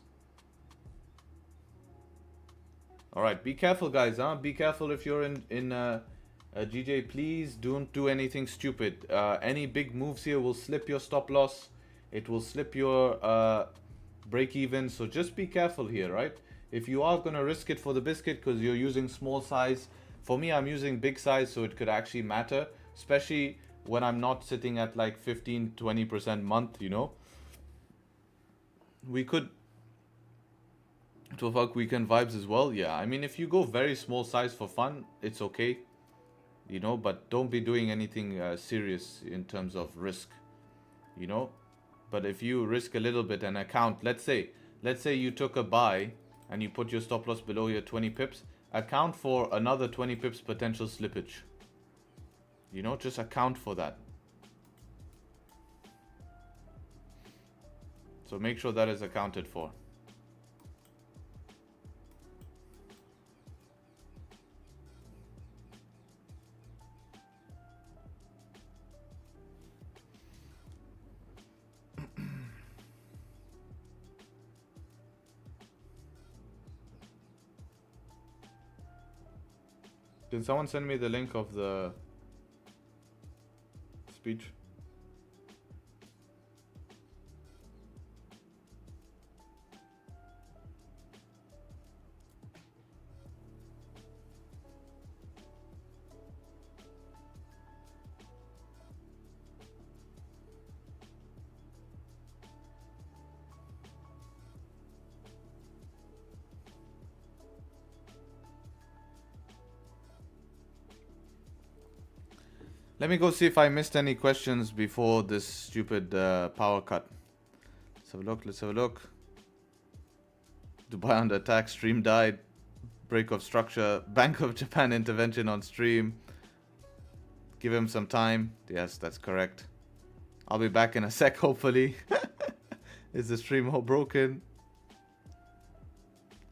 Speaker 2: Alright, be careful guys, huh? Be careful if you're in GJ, please don't do anything stupid. Any big moves here will slip your stop loss. It will slip your break even. So just be careful here, right? If you are going to risk it for the biscuit because you're using small size. For me, I'm using big size, so it could actually matter. Especially when I'm not sitting at like 15-20% month, you know. We could... to fuck weekend vibes as well. Yeah, I mean, if you go very small size for fun, it's okay. You know, but don't be doing anything serious in terms of risk, you know. But if you risk a little bit and account, let's say you took a buy and you put your stop loss below your 20 pips, account for another 20 pips potential slippage. You know, just account for that. So make sure that is accounted for. Can someone send me the link of the speech? Let me go see if I missed any questions before this stupid power cut. Let's have a look. Let's have a look. Dubai under attack. Stream died. Break of structure. Bank of Japan intervention on stream. Give him some time. Yes, that's correct. I'll be back in a sec, hopefully. Is the stream all broken?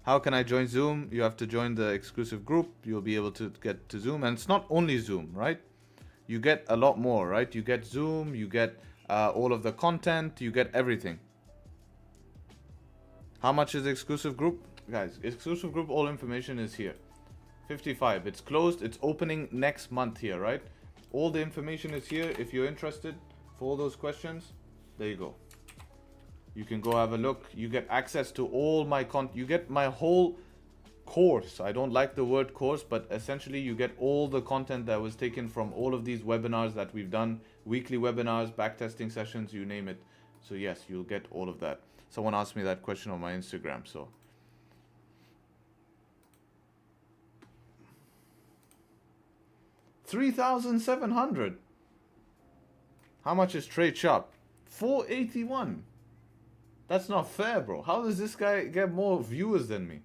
Speaker 2: How can I join Zoom? You have to join the exclusive group. You'll be able to get to Zoom. And it's not only Zoom, right? You get a lot more, right? You get Zoom, you get all of the content, you get everything. How much is the exclusive group? Guys, exclusive group, all information is here. 55, it's closed, it's opening next month here, right? All the information is here. If you're interested for all those questions, there you go. You can go have a look. You get access to all my content. You get my whole course. I don't like the word course, but essentially you get all the content that was taken from all of these webinars that we've done, weekly webinars, backtesting sessions, you name it. So yes, you'll get all of that. Someone asked me that question on my Instagram, so 3,700. How much is Tradesharpe? 481. That's not fair, bro. How does this guy get more viewers than me?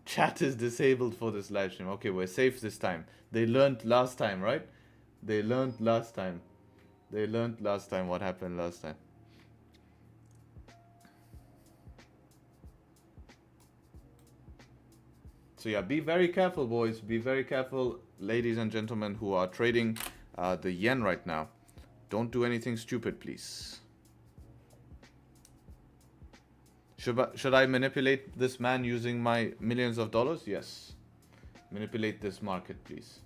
Speaker 2: Chat is disabled for this live stream. Okay, we're safe this time. They learned last time, right? They learned last time. They learned last time what happened last time. So yeah, be very careful, boys. Be very careful, ladies and gentlemen who are trading the yen right now. Don't do anything stupid, please. Should I manipulate this man using my millions of dollars? Yes. Manipulate this market, please.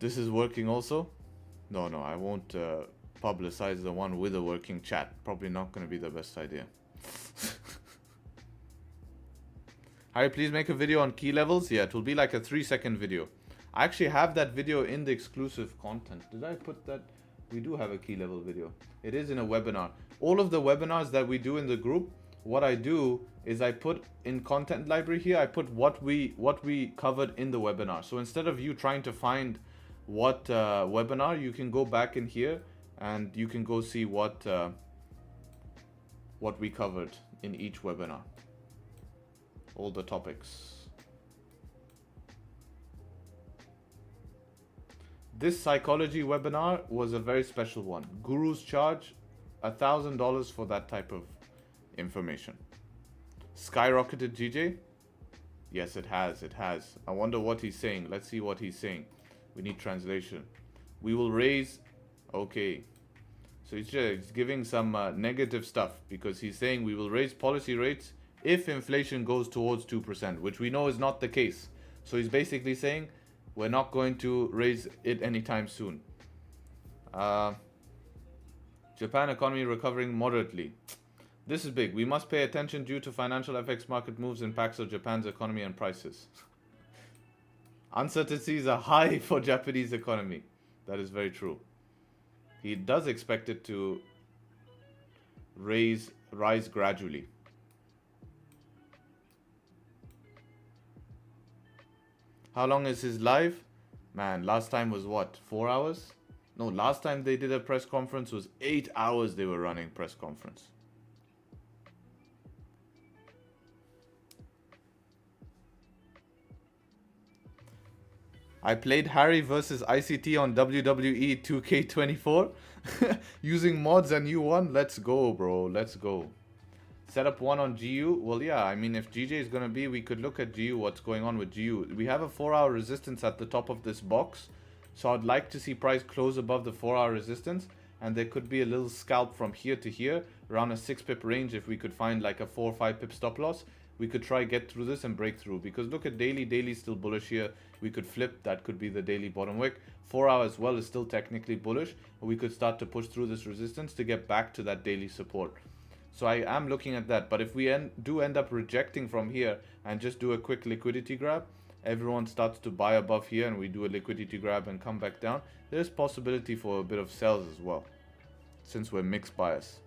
Speaker 2: This is working also? No, I won't publicize the one with a working chat. Probably not going to be the best idea. Harry, please make a video on key levels. Yeah, it will be like a 3-second video. I actually have that video in the exclusive content. Did I put that? We do have a key level video. It is in a webinar. All of the webinars that we do in the group, what I do is I put in content library here, I put what we covered in the webinar. So instead of you trying to find what webinar, you can go back in here and you can go see what we covered in each webinar. All the topics. This psychology webinar was a very special one. Gurus charge $1,000 for that type of information. Skyrocketed GJ? Yes, it has. It has. I wonder what he's saying. Let's see what he's saying. We need translation. We will raise. Okay. So he's giving some negative stuff because he's saying we will raise policy rates if inflation goes towards 2%, which we know is not the case. So he's basically saying we're not going to raise it anytime soon. Japan economy recovering moderately. This is big. We must pay attention due to financial FX market moves impacts of Japan's economy and prices. Uncertainties are high for Japanese economy. That is very true. He does expect it to rise gradually. How long is his live? Man, last time was what? 4 hours? No, last time they did a press conference was 8 hours they were running press conference. I played Harry versus ICT on WWE 2K24 using mods and you won. Let's go, bro. Let's go. Set up one on GU. Well, yeah, I mean, if GJ is going to be, we could look at GU, what's going on with GU. We have a 4-hour resistance at the top of this box. So I'd like to see price close above the 4-hour resistance. And there could be a little scalp from here to here, around a 6 pip range. If we could find like a 4 or 5 pip stop loss, we could try get through this and break through. Because look at daily. Daily still bullish here. We could flip. That could be the daily bottom wick. 4 hour as well is still technically bullish. We could start to push through this resistance to get back to that daily support. So I am looking at that. But if we do end up rejecting from here and just do a quick liquidity grab, everyone starts to buy above here and we do a liquidity grab and come back down, there's possibility for a bit of sells as well, since we're mixed bias.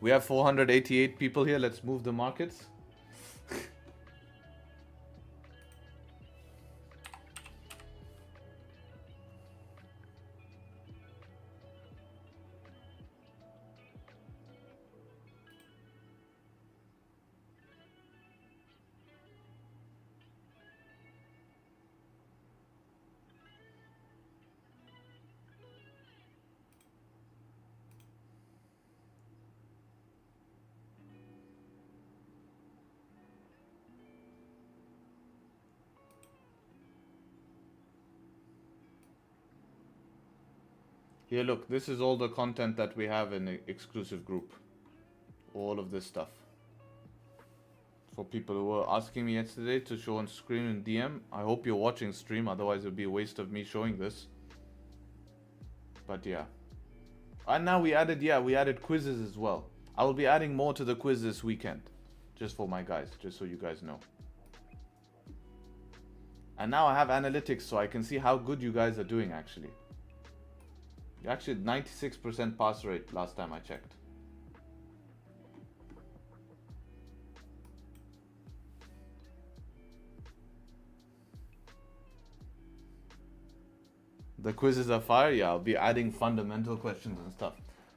Speaker 2: We have 488 people here. Let's move the markets. Here, look, this is all the content that we have in the exclusive group. All of this stuff. For people who were asking me yesterday to show on screen in DM, I hope you're watching stream, otherwise it would be a waste of me showing this. But yeah. And now we added quizzes as well. I will be adding more to the quiz this weekend. Just for my guys, just so you guys know. And now I have analytics so I can see how good you guys are doing actually. Actually, 96% pass rate last time I checked. The quizzes are fire. Yeah, I'll be adding fundamental questions and stuff.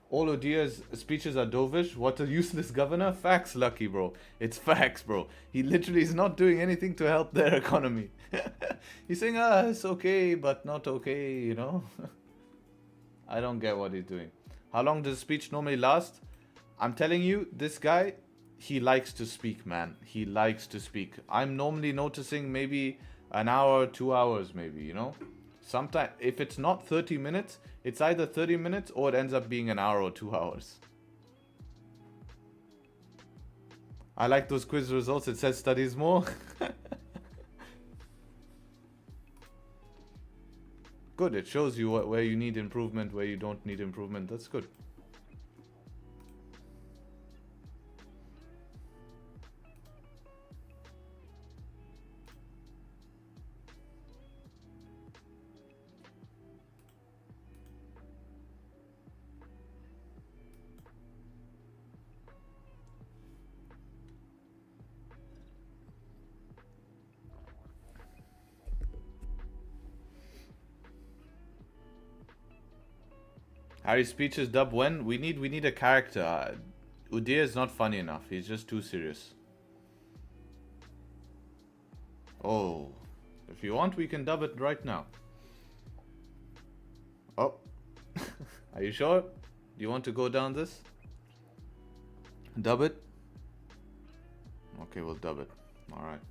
Speaker 2: All Odia's speeches are dovish. What a useless governor. Facts, Lucky, bro. It's facts, bro. He literally is not doing anything to help their economy. He's saying, it's okay, but not okay, you know. I don't get what he's doing. How long does speech normally last? I'm telling you, this guy, he likes to speak, man. He likes to speak. I'm normally noticing maybe an hour, 2 hours maybe, you know. Sometimes, if it's not 30 minutes, it's either 30 minutes or it ends up being an hour or 2 hours. I like those quiz results. It says studies more. Good, it shows you where you need improvement, where you don't need improvement. That's good. Harry's speech is dub when? We need a character. Udir is not funny enough. He's just too serious. Oh, if you want, we can dub it right now. Oh, are you sure? Do you want to go down this? Dub it? Okay, we'll dub it. Alright.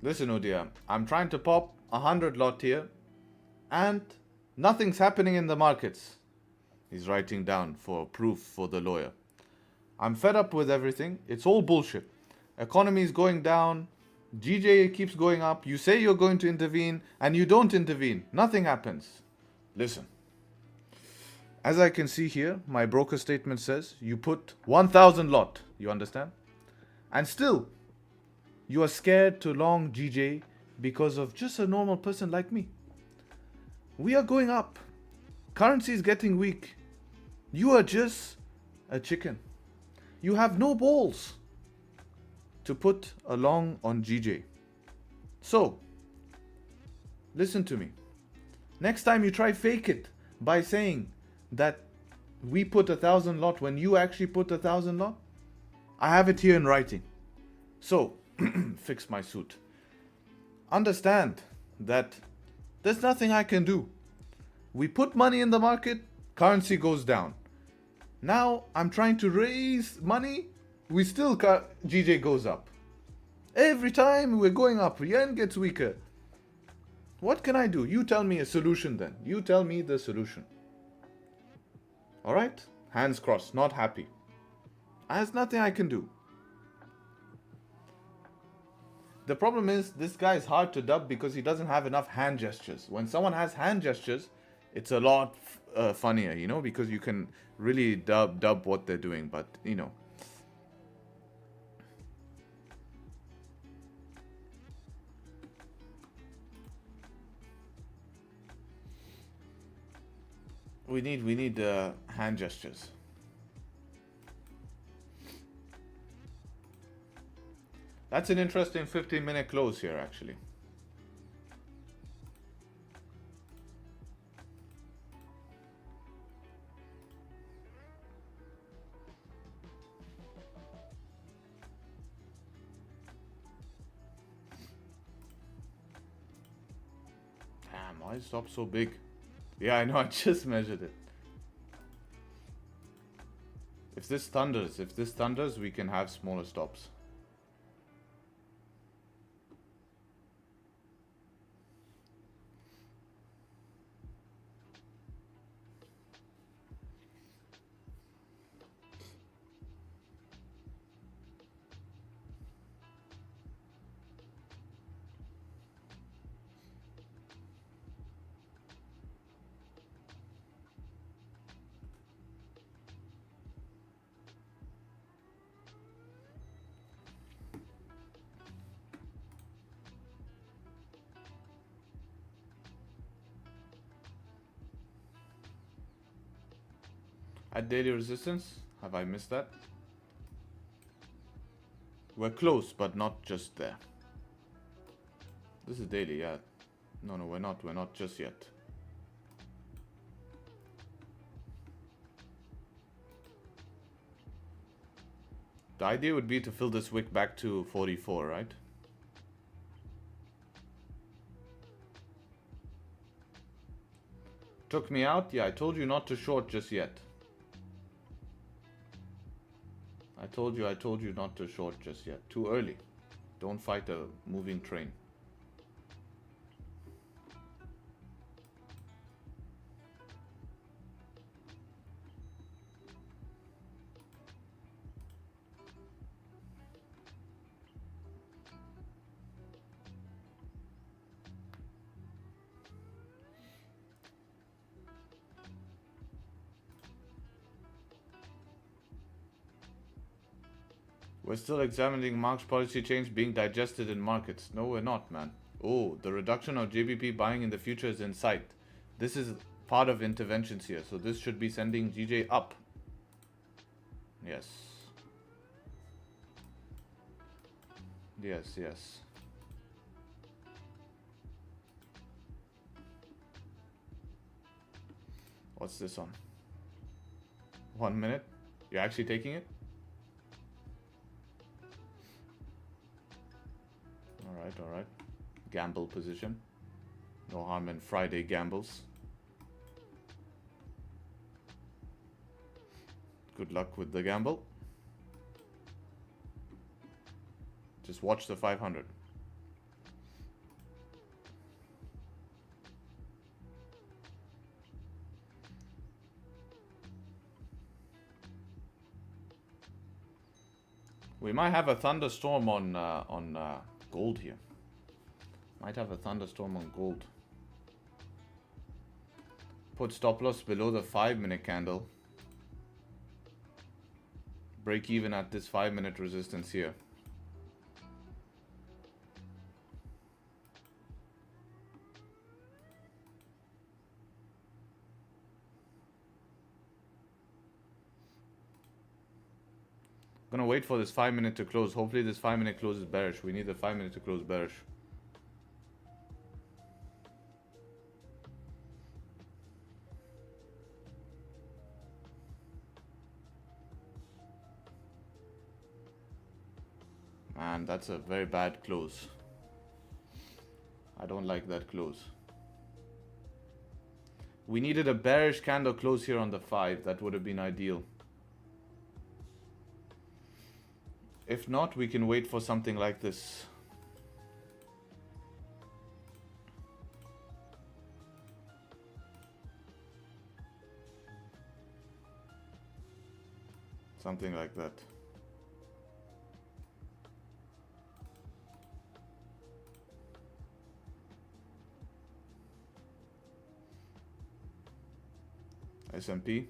Speaker 2: Listen, Udir, I'm trying to pop 100 lot here, and nothing's happening in the markets. He's writing down for proof for the lawyer. I'm fed up with everything. It's all bullshit. Economy is going down. GJ keeps going up. You say you're going to intervene and you don't intervene. Nothing happens. Listen. As I can see here, my broker statement says you put 1,000 lot. You understand? And still, you are scared to long GJ because of just a normal person like me. We are going up. Currency is getting weak. You are just a chicken. You have no balls to put a long on GJ. So, listen to me. Next time you try fake it by saying that we put 1,000 lot when you actually put 1,000 lot, I have it here in writing. So, fix my suit. Understand that there's nothing I can do. We put money in the market, currency goes down. Now I'm trying to raise money, GJ goes up. Every time we're going up, yen gets weaker. What can I do? You tell me a solution then. You tell me the solution. Alright? Hands crossed, not happy. There's nothing I can do. The problem is, this guy is hard to dub because he doesn't have enough hand gestures. When someone has hand gestures, it's a lot funnier, you know, because you can really dub what they're doing, but, you know. We need hand gestures. That's an interesting 15-minute close here, actually. Damn, why is stop so big? Yeah, I know, I just measured it. If this thunders, we can have smaller stops. At daily resistance, have I missed that? We're close, but not just there. This is daily, yeah. No, we're not just yet. The idea would be to fill this wick back to 44, right? Took me out? Yeah, I told you not to short just yet. I told you not to short just yet. Too early. Don't fight a moving train. We're still examining Mark's policy change being digested in markets. No, we're not, man. Oh, the reduction of GBP buying in the future is in sight. This is part of interventions here. So this should be sending GJ up. Yes. Yes, yes. What's this on? 1 minute? You're actually taking it? Alright, alright. Gamble position. No harm in Friday gambles. Good luck with the gamble. Just watch the 500. We might have a thunderstorm on gold here. Might have a thunderstorm on gold. Put stop loss below the 5-minute candle. Break even at this 5-minute resistance here. Gonna wait for this 5-minute to close. Hopefully this 5-minute closes bearish. We need the 5-minute to close bearish. Man, that's a very bad close. I don't like that close. We needed a bearish candle close here on the 5. That would have been ideal. If not, we can wait for something like this. Something like that. S&P.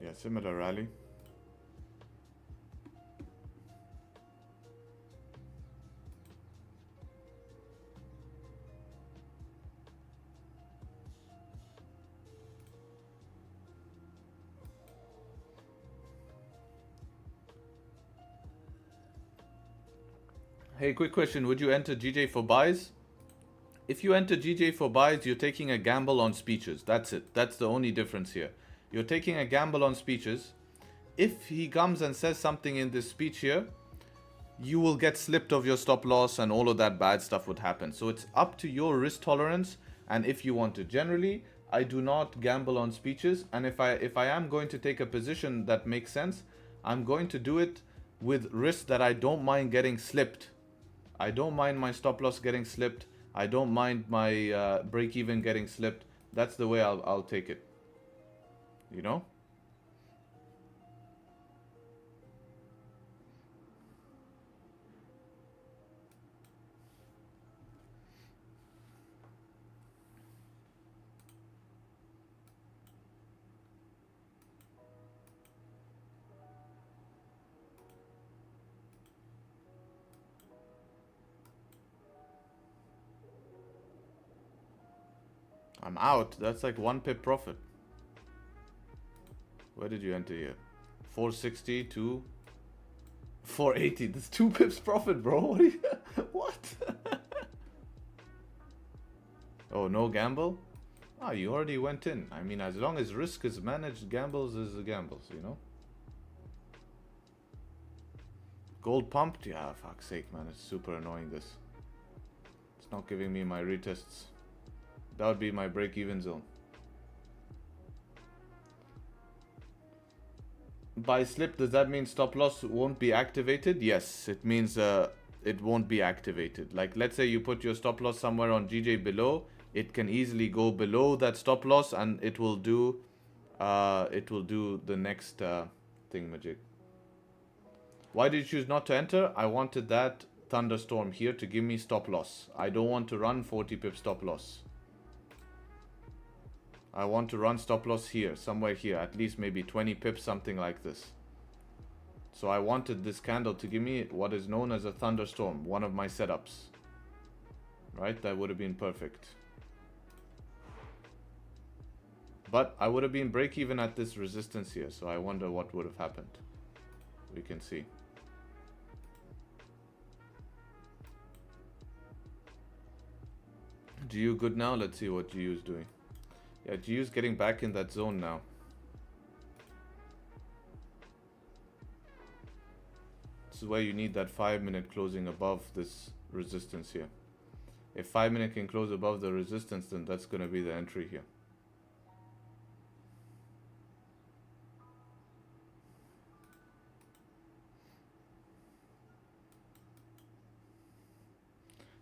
Speaker 2: Yeah, similar rally. Hey, quick question. Would you enter GJ for buys? If you enter GJ for buys, you're taking a gamble on speeches. That's it. That's the only difference here. You're taking a gamble on speeches. If he comes and says something in this speech here, you will get slipped of your stop loss and all of that bad stuff would happen. So it's up to your risk tolerance and if you want to. Generally, I do not gamble on speeches, and if I am going to take a position that makes sense, I'm going to do it with risk that I don't mind getting slipped. I don't mind my stop loss getting slipped. I don't mind my break even getting slipped. That's the way I'll take it. You know? I'm out. That's like 1 pip profit. Where did you enter here? 460 to 480. That's 2 pips profit, bro. What? Oh, no gamble? Ah, you already went in. I mean, as long as risk is managed, gambles is gambles, you know? Gold pumped? Yeah, fuck's sake, man. It's super annoying, this. It's not giving me my retests. That would be my break-even zone. By slip, does that mean stop loss won't be activated? Yes, it means it won't be activated. Like, let's say you put your stop loss somewhere on GJ below, it can easily go below that stop loss and it will do the next thingamajig. Why did you choose not to enter? I wanted that thunderstorm here to give me stop loss. I don't want to run 40 pip stop loss. I want to run stop loss here, somewhere here, at least maybe 20 pips, something like this. So I wanted this candle to give me what is known as a thunderstorm, one of my setups. Right? That would have been perfect. But I would have been break even at this resistance here. So I wonder what would have happened. We can see. GU good now? Let's see what GU is doing. Yeah, GU is getting back in that zone now. This is where you need that 5-minute closing above this resistance here. If 5-minute can close above the resistance, then that's going to be the entry here.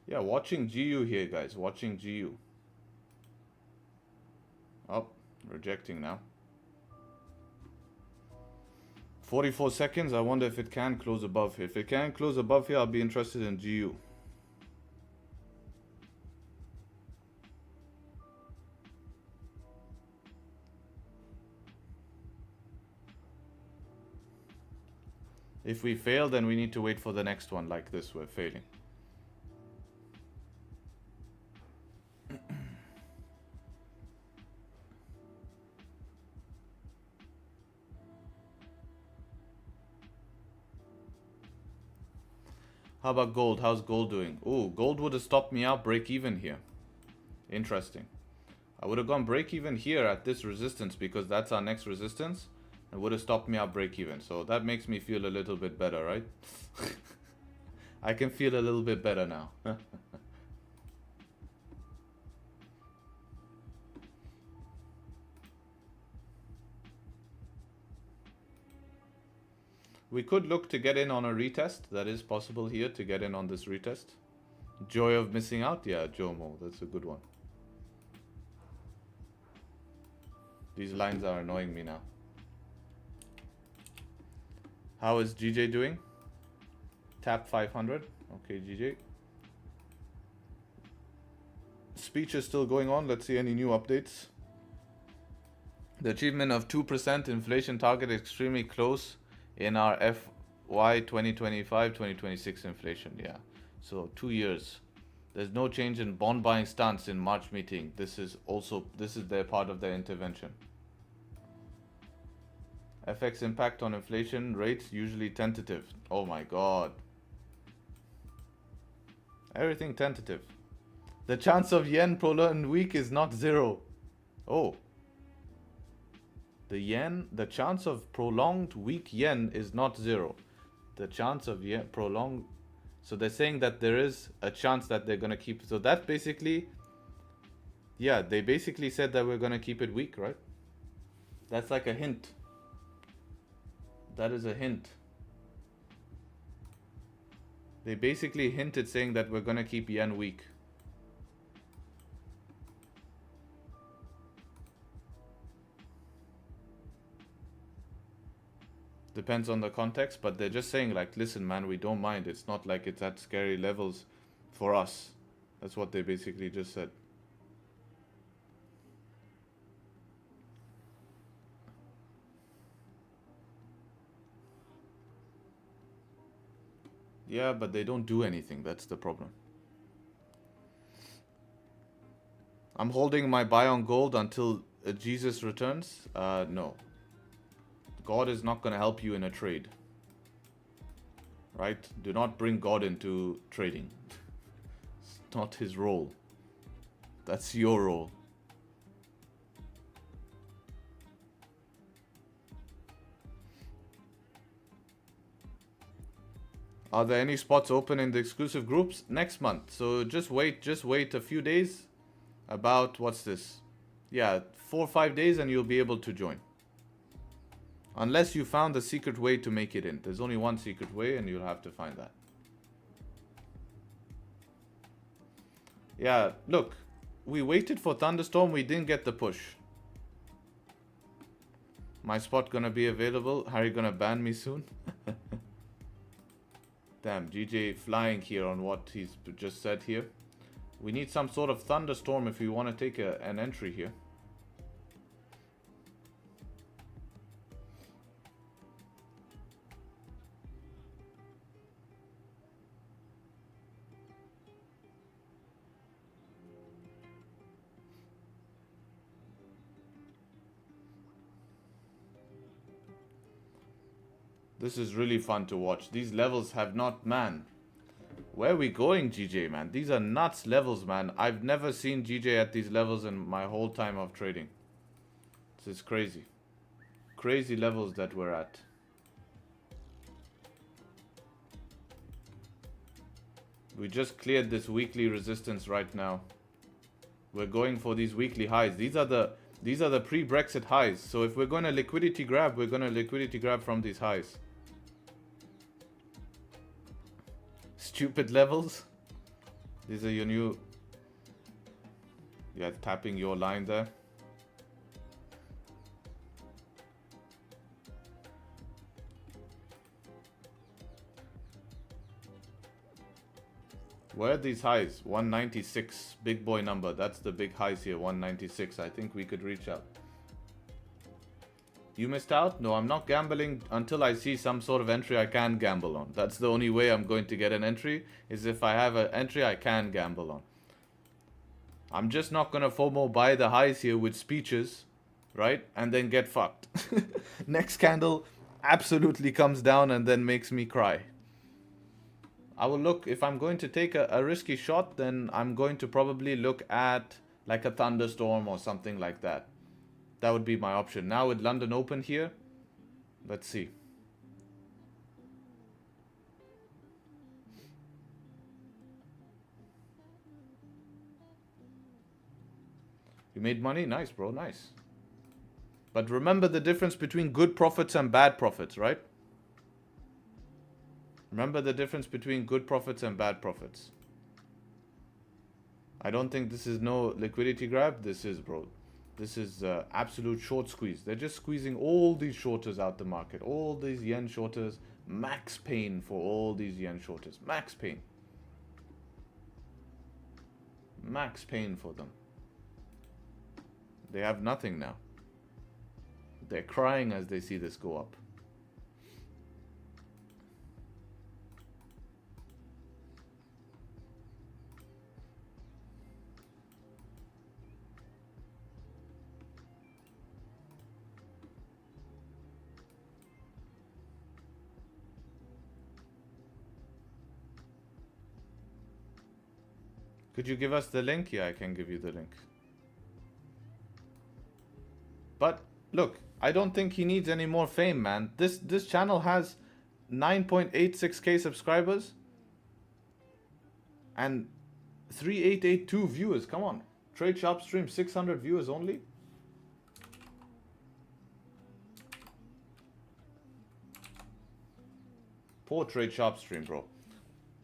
Speaker 2: Yeah, watching GU here, guys. Watching GU. Oh, rejecting now. 44 seconds. I wonder if it can close above. If it can close above here, I'll be interested in GU. If we fail, then we need to wait for the next one like this. We're failing. How about gold? How's gold doing? Oh, gold would have stopped me out break even here. Interesting. I would have gone break even here at this resistance because that's our next resistance. It would have stopped me out break even. So that makes me feel a little bit better, right? I can feel a little bit better now. We could look to get in on a retest. That is possible here to get in on this retest. Joy of missing out? Yeah, Jomo. That's a good one. These lines are annoying me now. How is GJ doing? Tap 500. Okay, GJ. Speech is still going on. Let's see any new updates. The achievement of 2% inflation target is extremely close in our FY 2025-2026 inflation. Yeah, so 2 years. There's no change in bond buying stance in March meeting. This is their part of their intervention. FX impact on inflation rates usually tentative. Oh my god. Everything tentative. The chance of yen prolonged weak is not 0. Oh. The chance of prolonged weak yen is not 0. The chance of yen prolonged. So they're saying that there is a chance that they're going to keep. So that basically, yeah, they basically said that we're going to keep it weak, right? That's like a hint. That is a hint. They basically hinted saying that we're going to keep yen weak. Depends on the context, but they're just saying like, listen man, we don't mind. It's not like it's at scary levels for us. That's what they basically just said. Yeah, but they don't do anything. That's the problem. I'm holding my buy on gold until Jesus returns. No. God is not going to help you in a trade. Right? Do not bring God into trading. It's not his role. That's your role. Are there any spots open in the exclusive groups? Next month. So just wait a few days. About, what's this? Yeah, 4 or 5 days and you'll be able to join. Unless you found the secret way to make it in. There's only one secret way and you'll have to find that. Yeah, look. We waited for Thunderstorm. We didn't get the push. My spot gonna be available. Harry gonna ban me soon? Damn, GJ flying here on what he's just said here. We need some sort of thunderstorm if we want to take an entry here. This is really fun to watch. These levels have not, man. Where are we going, GJ, man? These are nuts levels, man. I've never seen GJ at these levels in my whole time of trading. This is crazy. Crazy levels that we're at. We just cleared this weekly resistance right now. We're going for these weekly highs. These are the pre-Brexit highs. So if we're going to liquidity grab, we're going to liquidity grab from these highs. Stupid levels. These are your new... Yeah, tapping your line there. Where are these highs? 196, big boy number. That's the big highs here, 196. I think we could reach out. You missed out? No, I'm not gambling until I see some sort of entry I can gamble on. That's the only way I'm going to get an entry, is if I have an entry I can gamble on. I'm just not going to FOMO buy the highs here with speeches, right? And then get fucked. Next candle absolutely comes down and then makes me cry. I will look, if I'm going to take a risky shot, then I'm going to probably look at like a thunderstorm or something like that. That would be my option. Now with London open here, let's see. You made money? Nice, bro, nice. But remember the difference between good profits and bad profits, right? Remember the difference between good profits and bad profits. I don't think this is no liquidity grab. This is, bro. This is absolute short squeeze. They're just squeezing all these shorters out the market. All these yen shorters. Max pain for all these yen shorters. Max pain. Max pain for them. They have nothing now. They're crying as they see this go up. Could you give us the link? Yeah, I can give you the link. But look, I don't think he needs any more fame, man. This channel has 9.86k subscribers and 3882 viewers. Come on. Tradesharpe stream 600 viewers only. Poor Tradesharpe stream, bro.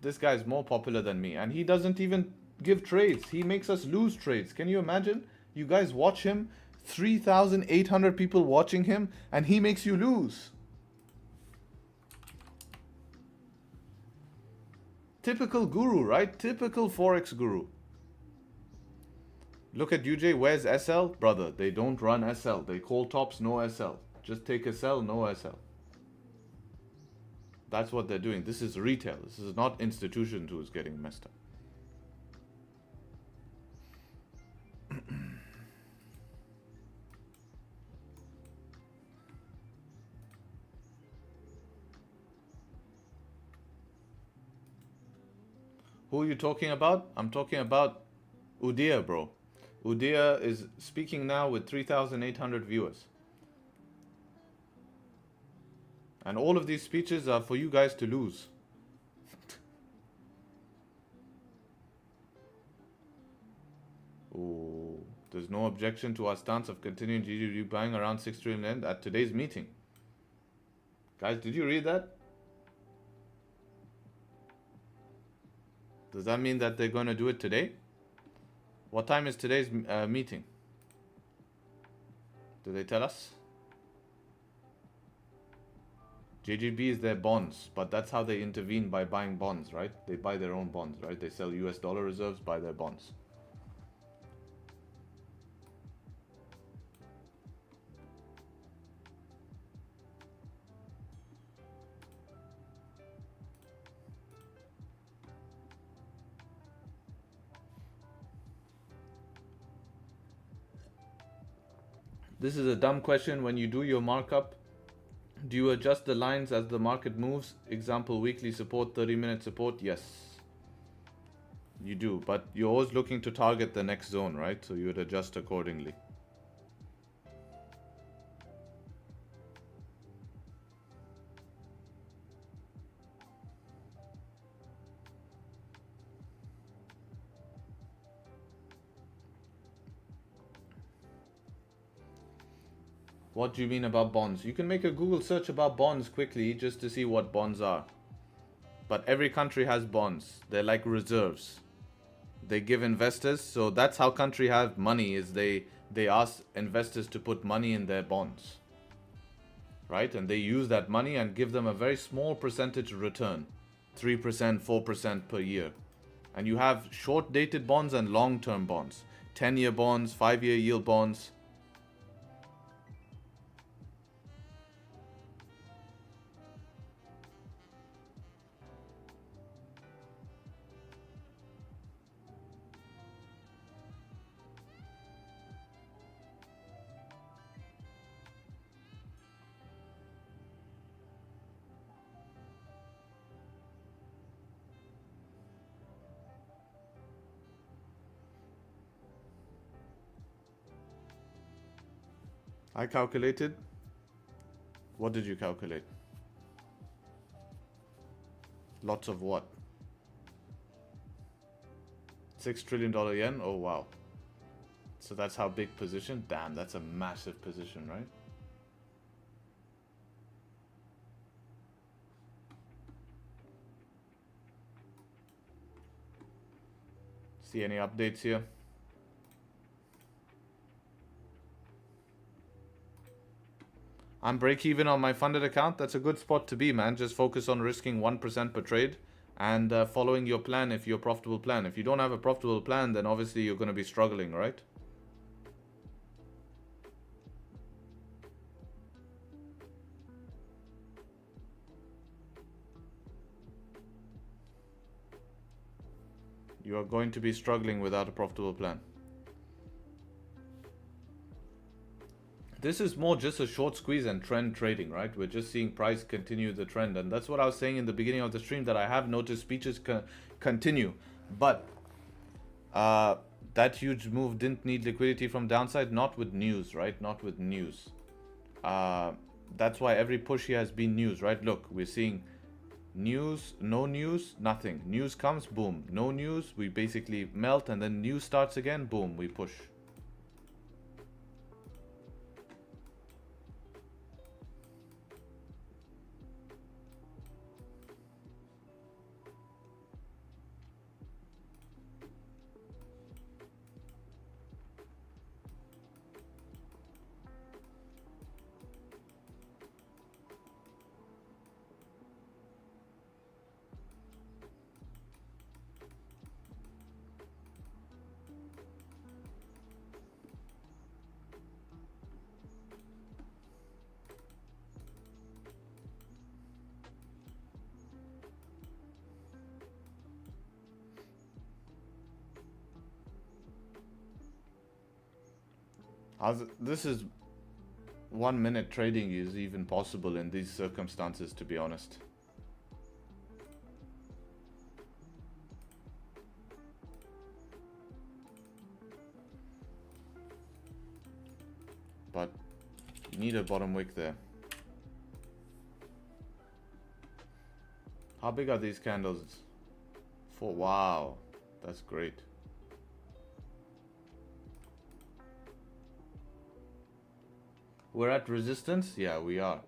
Speaker 2: This guy is more popular than me and he doesn't even give trades. He makes us lose trades. Can you imagine? You guys watch him, 3,800 people watching him, and he makes you lose. Typical guru, right? Typical Forex guru. Look at UJ, where's SL? Brother, they don't run SL. They call tops, no SL. Just take SL, no SL. That's what they're doing. This is retail. This is not institutions who's getting messed up. Who are you talking about? I'm talking about Udia, bro. Udia is speaking now with 3,800 viewers. And all of these speeches are for you guys to lose. Oh, there's no objection to our stance of continuing GBP buying around 6 trillion yen at today's meeting. Guys, did you read that? Does that mean that they're going to do it today? What time is today's meeting? Do they tell us? JGB is their bonds, but that's how they intervene, by buying bonds, right? They buy their own bonds, right? They sell US dollar reserves, buy their bonds. This is a dumb question. When you do your markup, Do you adjust the lines as the market moves? Example, weekly support, 30-minute support? Yes, you do. But you're always looking to target the next zone, right? So you would adjust accordingly. What do you mean about bonds? You can make a Google search about bonds quickly just to see what bonds are. But every country has bonds. They're like reserves. They give investors. So that's how country have money, is they ask investors to put money in their bonds. Right? And they use that money and give them a very small percentage return. 3%, 4% per year. And you have short dated bonds and long-term bonds. 10-year bonds, 5-year yield bonds. I calculated. What did you calculate? Lots of what? $6 trillion yen? Oh, wow. So that's how big position? Damn, that's a massive position, right? See any updates here? I'm break even on my funded account. That's a good spot to be, man. Just focus on risking 1% per trade and following your plan if you're a profitable plan. If you don't have a profitable plan, then obviously you're going to be struggling, right? You are going to be struggling without a profitable plan. This is more just a short squeeze and trend trading, right? We're just seeing price continue the trend. And that's what I was saying in the beginning of the stream, that I have noticed speeches continue. But that huge move didn't need liquidity from downside. Not with news, right? Not with news. That's why every push here has been news, right? Look, we're seeing news, no news, nothing. News comes, boom. No news, we basically melt. And then news starts again, boom, we push. This is 1 minute trading is even possible in these circumstances, to be honest. But you need a bottom wick there. How big are these candles? Wow, that's great. We're at resistance? Yeah, we are.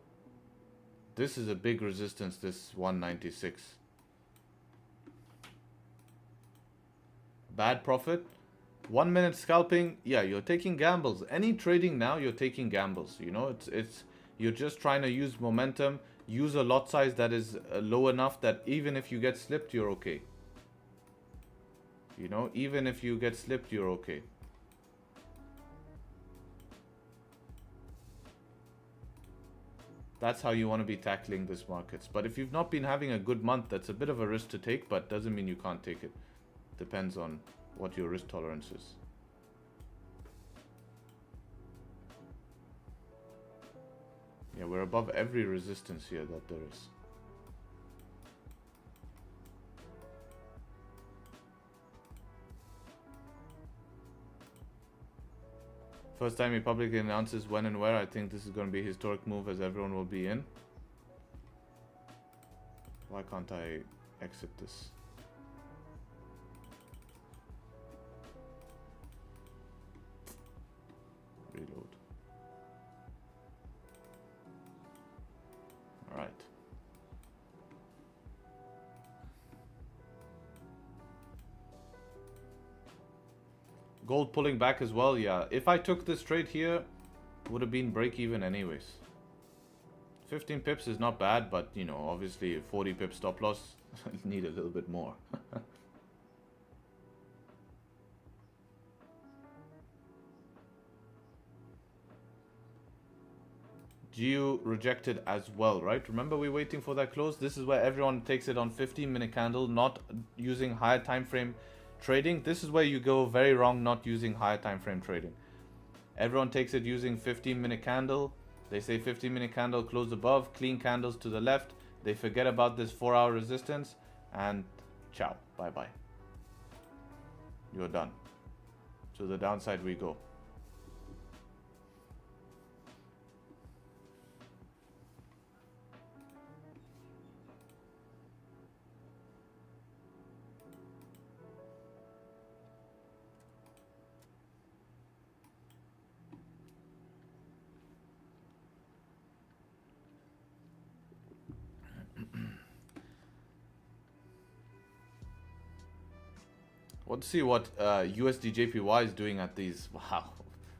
Speaker 2: This is a big resistance, this 196. Bad profit? 1 minute scalping? Yeah, you're taking gambles. Any trading now, you're taking gambles. You know, it's you're just trying to use momentum, use a lot size that is low enough that even if you get slipped, you're okay. You know, even if you get slipped, you're okay. That's how you want to be tackling this markets. But if you've not been having a good month, that's a bit of a risk to take, but doesn't mean you can't take it. Depends on what your risk tolerance is. Yeah, we're above every resistance here that there is. First time he publicly announces when and where. I think this is going to be a historic move as everyone will be in. Why can't I exit this? Reload. All right. Gold pulling back as well. Yeah, if I took this trade here, would have been break even anyways. 15 pips is not bad, but you know, obviously 40 pip stop loss, need a little bit more. GU rejected as well, right? Remember we're waiting for that close. This is where everyone takes it on 15-minute candle, not using higher time frame trading. This is where you go very wrong, not using higher time frame trading. Everyone takes it using 15-minute candle. They say 15-minute candle close above, clean candles to the left. They forget about this 4-hour resistance and ciao, bye-bye. You're done. To the downside we go. Let's see what USD JPY is doing at these. Wow,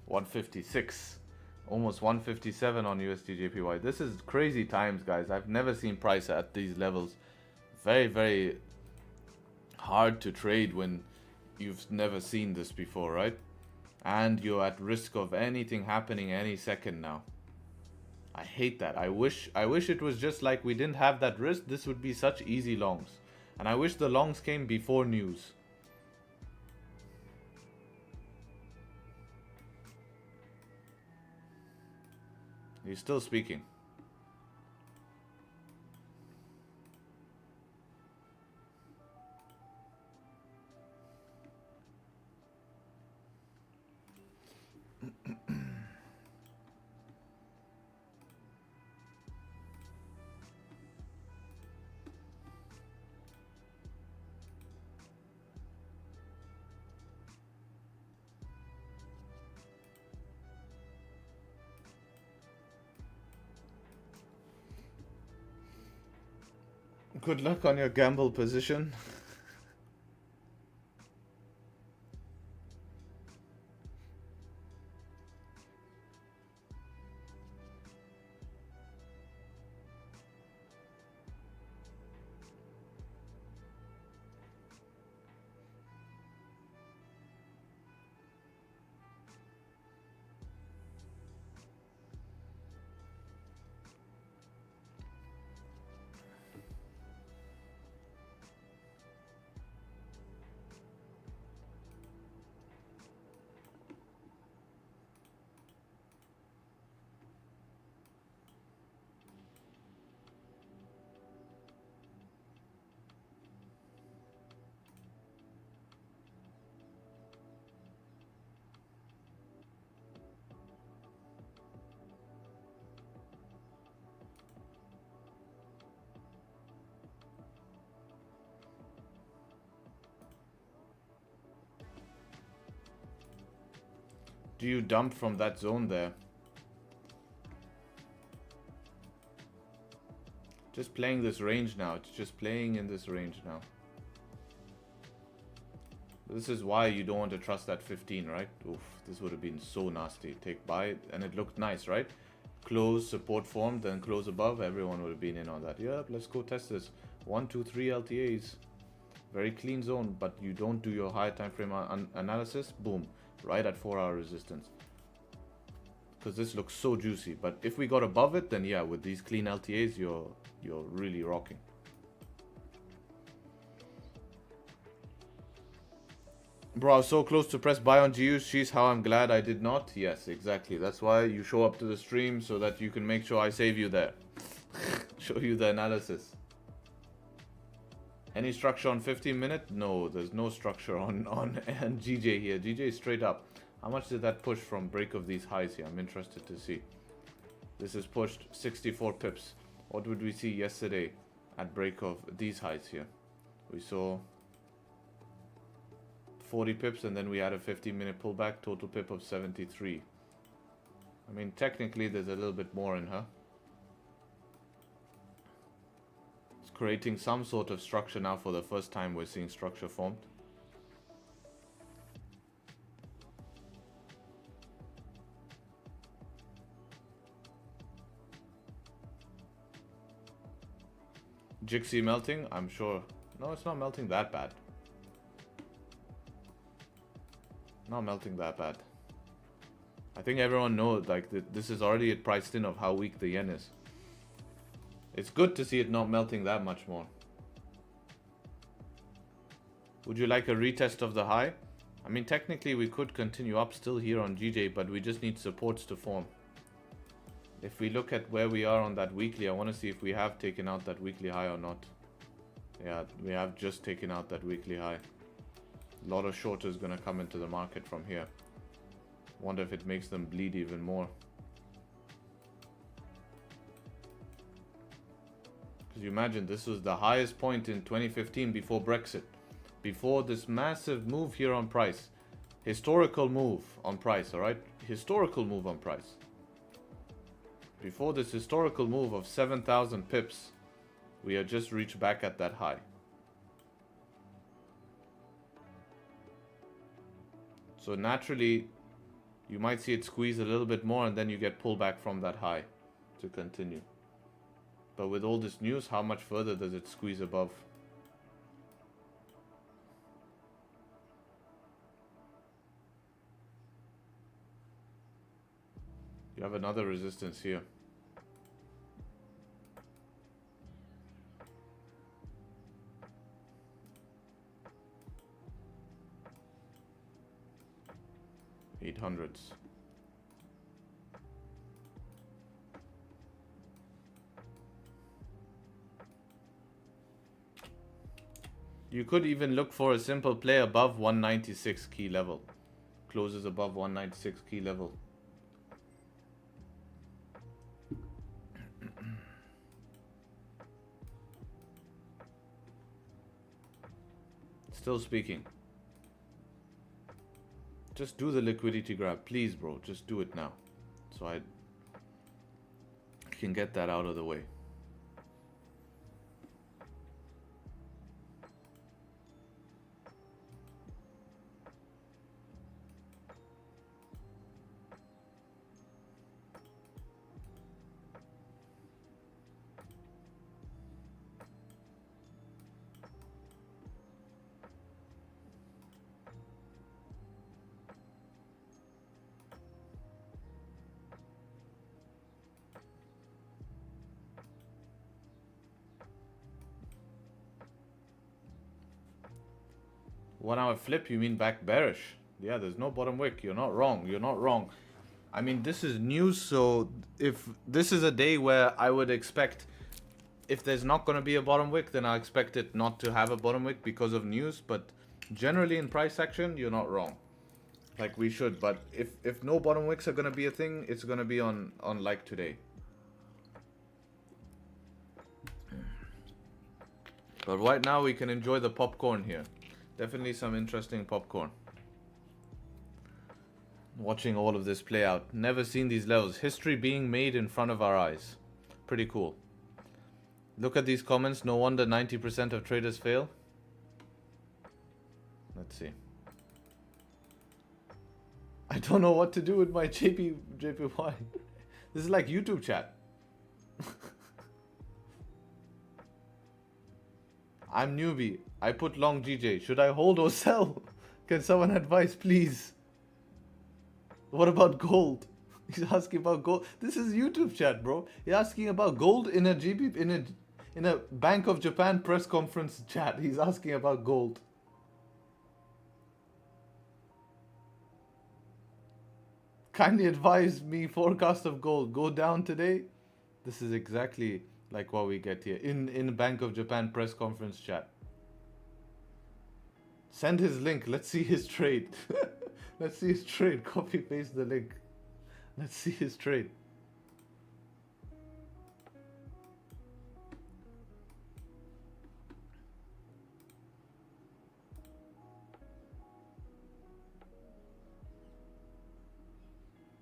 Speaker 2: 156, almost 157 on USD JPY. This is crazy times, guys. I've never seen price at these levels. Very, very hard to trade when you've never seen this before, right? And you're at risk of anything happening any second now. I hate that. I wish it was just like we didn't have that risk. This would be such easy longs. And I wish the longs came before news. He's still speaking. Good luck on your gamble position. Do you dump from that zone there? Just playing this range now. It's just playing in this range now. This is why you don't want to trust that 15, right? Oof, this would have been so nasty. Take buy, and it looked nice, right? Close, support formed, then close above. Everyone would have been in on that. Yep, let's go test this. 1, 2, 3 LTAs. Very clean zone, but you don't do your high time frame analysis. Boom. Right at 4-hour resistance, because this looks so juicy. But if we got above it, then yeah, with these clean LTAs, you're really rocking. Bro, I was so close to press buy on GU. She's how I'm glad I did not. Yes, exactly. That's why you show up to the stream so that you can make sure I save you there. Show you the analysis. Any structure on 15-minute? No, there's no structure on GJ here. GJ is straight up. How much did that push from break of these highs here? I'm interested to see. This is pushed 64 pips. What would we see yesterday at break of these highs here? We saw 40 pips and then we had a 15-minute pullback, total pip of 73. I mean, technically there's a little bit more in her. It's creating some sort of structure now. For the first time we're seeing structure formed. Jixie melting? I'm sure. No, it's not melting that bad. Not melting that bad. I think everyone knows, like, this is already priced in of how weak the yen is. It's good to see it not melting that much more. Would you like a retest of the high? I mean, technically we could continue up still here on GJ, but we just need supports to form. If we look at where we are on that weekly, I want to see if we have taken out that weekly high or not. Yeah, we have just taken out that weekly high. A lot of shorters going to come into the market from here. Wonder if it makes them bleed even more. Because you imagine this was the highest point in 2015 before Brexit. Before this massive move here on price. Historical move on price, alright? Historical move on price. Before this historical move of 7,000 pips, we had just reached back at that high. So naturally, you might see it squeeze a little bit more and then you get pulled back from that high to continue. But with all this news, how much further does it squeeze above? You have another resistance here. $800s. You could even look for a simple play above 196 key level. Closes above 196 key level. Still speaking. Just do the liquidity grab, please, bro. Just do it now. So I can get that out of the way. One hour flip, you mean back bearish? Yeah, there's no bottom wick. You're not wrong. You're not wrong. I mean, this is news, so if this is a day where I would expect, if there's not going to be a bottom wick, then I expect it not to have a bottom wick because of news. But generally in price action, you're not wrong. Like we should. But if no bottom wicks are going to be a thing, it's going to be on like today. But right now we can enjoy the popcorn here. Definitely some interesting popcorn. Watching all of this play out. Never seen these levels. History being made in front of our eyes. Pretty cool. Look at these comments. No wonder 90% of traders fail. Let's see. I don't know what to do with my GBPjpy. This is like YouTube chat. I'm newbie. I put long GJ. Should I hold or sell? Can someone advise, please? What about gold? He's asking about gold. This is YouTube chat, bro. He's asking about gold in a in a Bank of Japan press conference chat. He's asking about gold. Kindly advise me forecast of gold. Go down today. This is exactly like what we get here in Bank of Japan press conference chat. Send his link. Let's see his trade. Let's see his trade. Copy paste the link. Let's see his trade.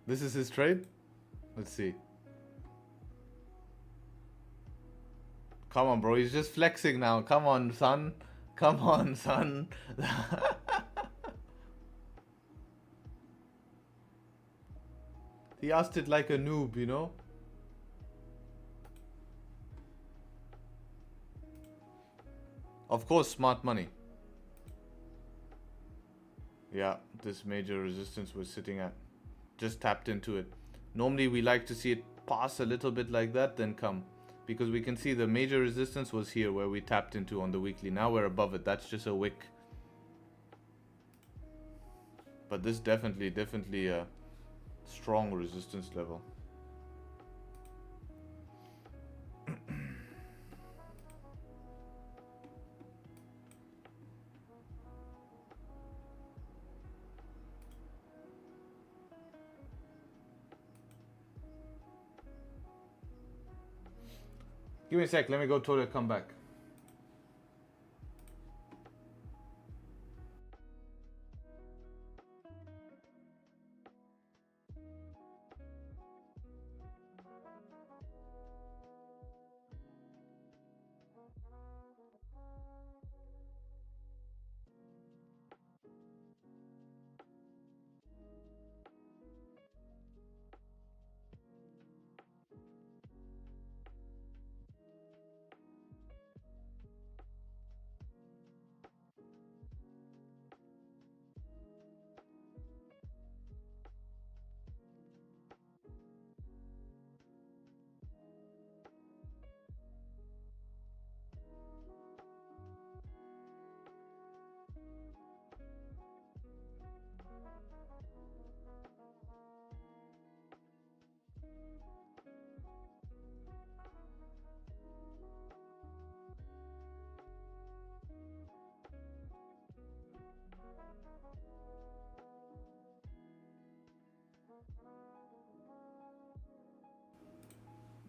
Speaker 2: This is his trade? Let's see. Come on, bro. He's just flexing now. Come on, son. Come on, son. He asked it like a noob, you know? Of course, smart money. Yeah, this major resistance we're sitting at. Just tapped into it. Normally we like to see it pass a little bit like that, then come. Because we can see the major resistance was here where we tapped into on the weekly. Now we're above it. That's just a wick. But this definitely a strong resistance level. Give me a sec, let me go toilet, come back.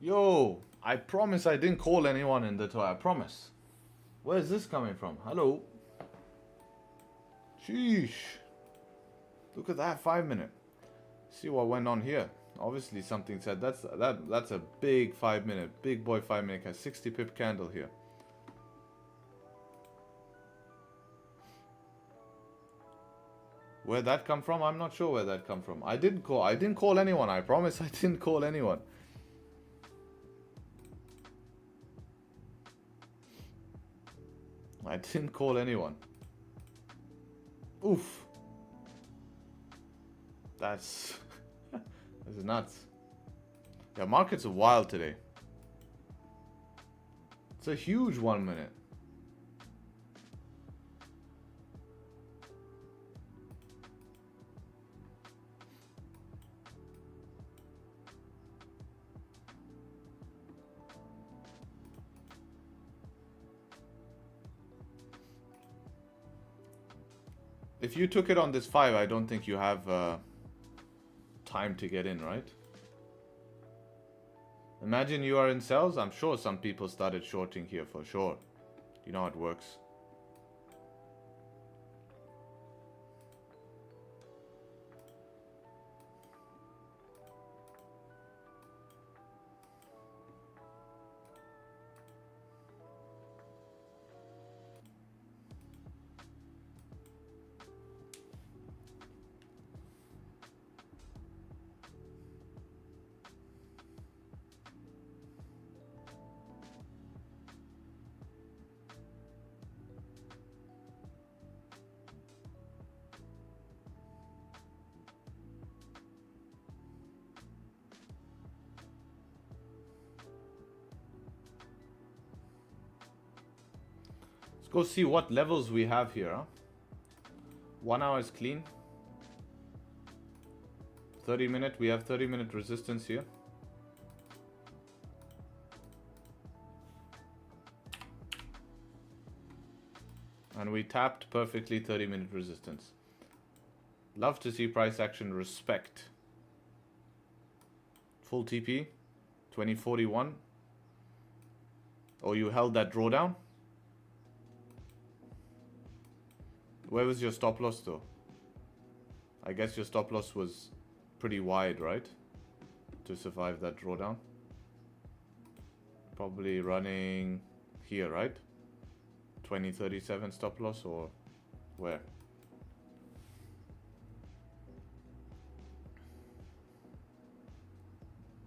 Speaker 2: Yo, I promise I didn't call anyone in the toy. I promise. Where is this coming from? Hello. Sheesh. Look at that 5 minute. See what went on here. Obviously something said that's a big 5 minute, big boy 5 minute. Has 60 pip candle here. Where that come from? I'm not sure where that come from. I didn't call anyone. I promise I didn't call anyone. I didn't call anyone. Oof. That's nuts. Yeah, markets are wild today. It's a huge 1 minute. If you took it on this 5, I don't think you have time to get in, right? Imagine you are in sells. I'm sure some people started shorting here for sure. You know how it works. Go see what levels we have here. Huh? 1 hour is clean. 30 minute, we have 30-minute resistance here. And we tapped perfectly 30-minute resistance. Love to see price action respect. Full TP, 2041. Oh, you held that drawdown? Where was your stop loss though? I guess your stop loss was pretty wide, right? To survive that drawdown. Probably running here, right? 2037 stop loss, or where?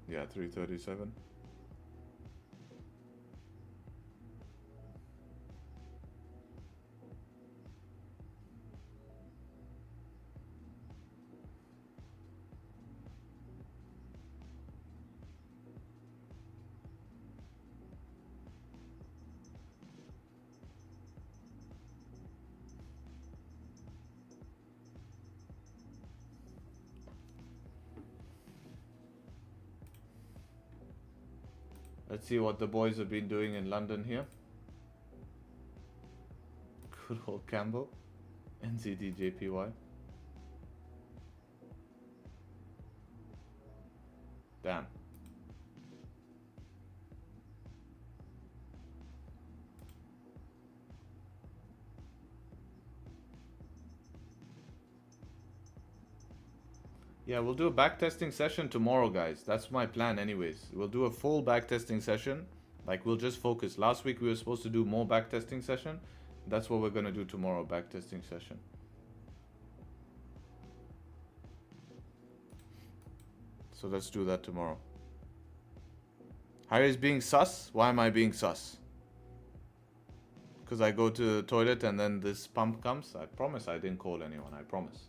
Speaker 2: Yeah, 337. Let's see what the boys have been doing in London here. Good old Campbell. NZD JPY. Damn. Yeah, we'll do a backtesting session tomorrow, guys. That's my plan anyways. We'll do a full backtesting session. Like, we'll just focus. Last week we were supposed to do more backtesting session. That's what we're going to do tomorrow, backtesting session. So let's do that tomorrow. Harry's being sus? Why am I being sus? Because I go to the toilet and then this pump comes? I promise I didn't call anyone. I promise.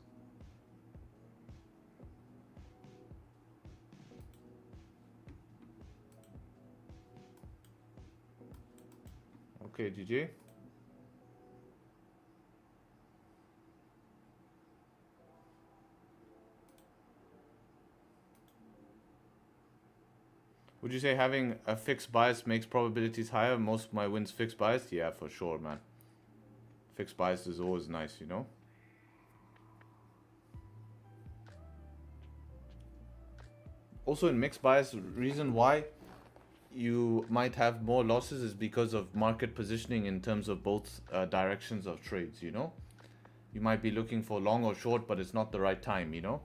Speaker 2: Okay, GG. Would you say having a fixed bias makes probabilities higher? Most of my wins fixed bias? Yeah, for sure, man. Fixed bias is always nice, you know? Also in mixed bias, reason why you might have more losses is because of market positioning in terms of both directions of trades, you know? You might be looking for long or short, but it's not the right time, you know?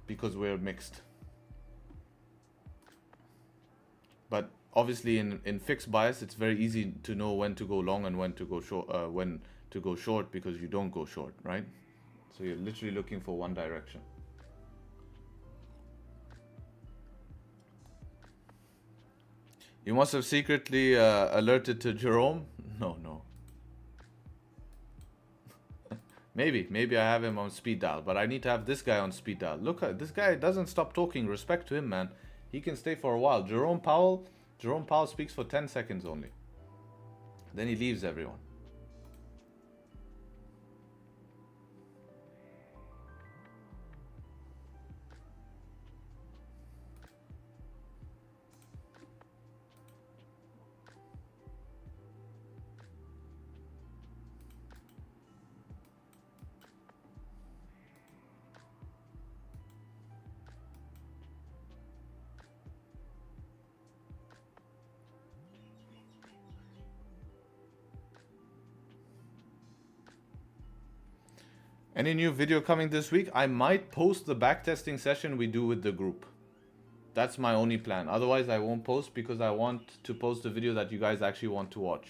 Speaker 2: Because we're mixed. But obviously in fixed bias, it's very easy to know when to go long and when to go short, because you don't go short, right? So you're literally looking for one direction. You must have secretly alerted to Jerome? No. Maybe I have him on speed dial, but I need to have this guy on speed dial. Look, this guy doesn't stop talking. Respect to him, man. He can stay for a while. Jerome Powell speaks for 10 seconds only. Then he leaves everyone. Any new video coming this week? I might post the backtesting session we do with the group. That's my only plan. Otherwise, I won't post because I want to post a video that you guys actually want to watch.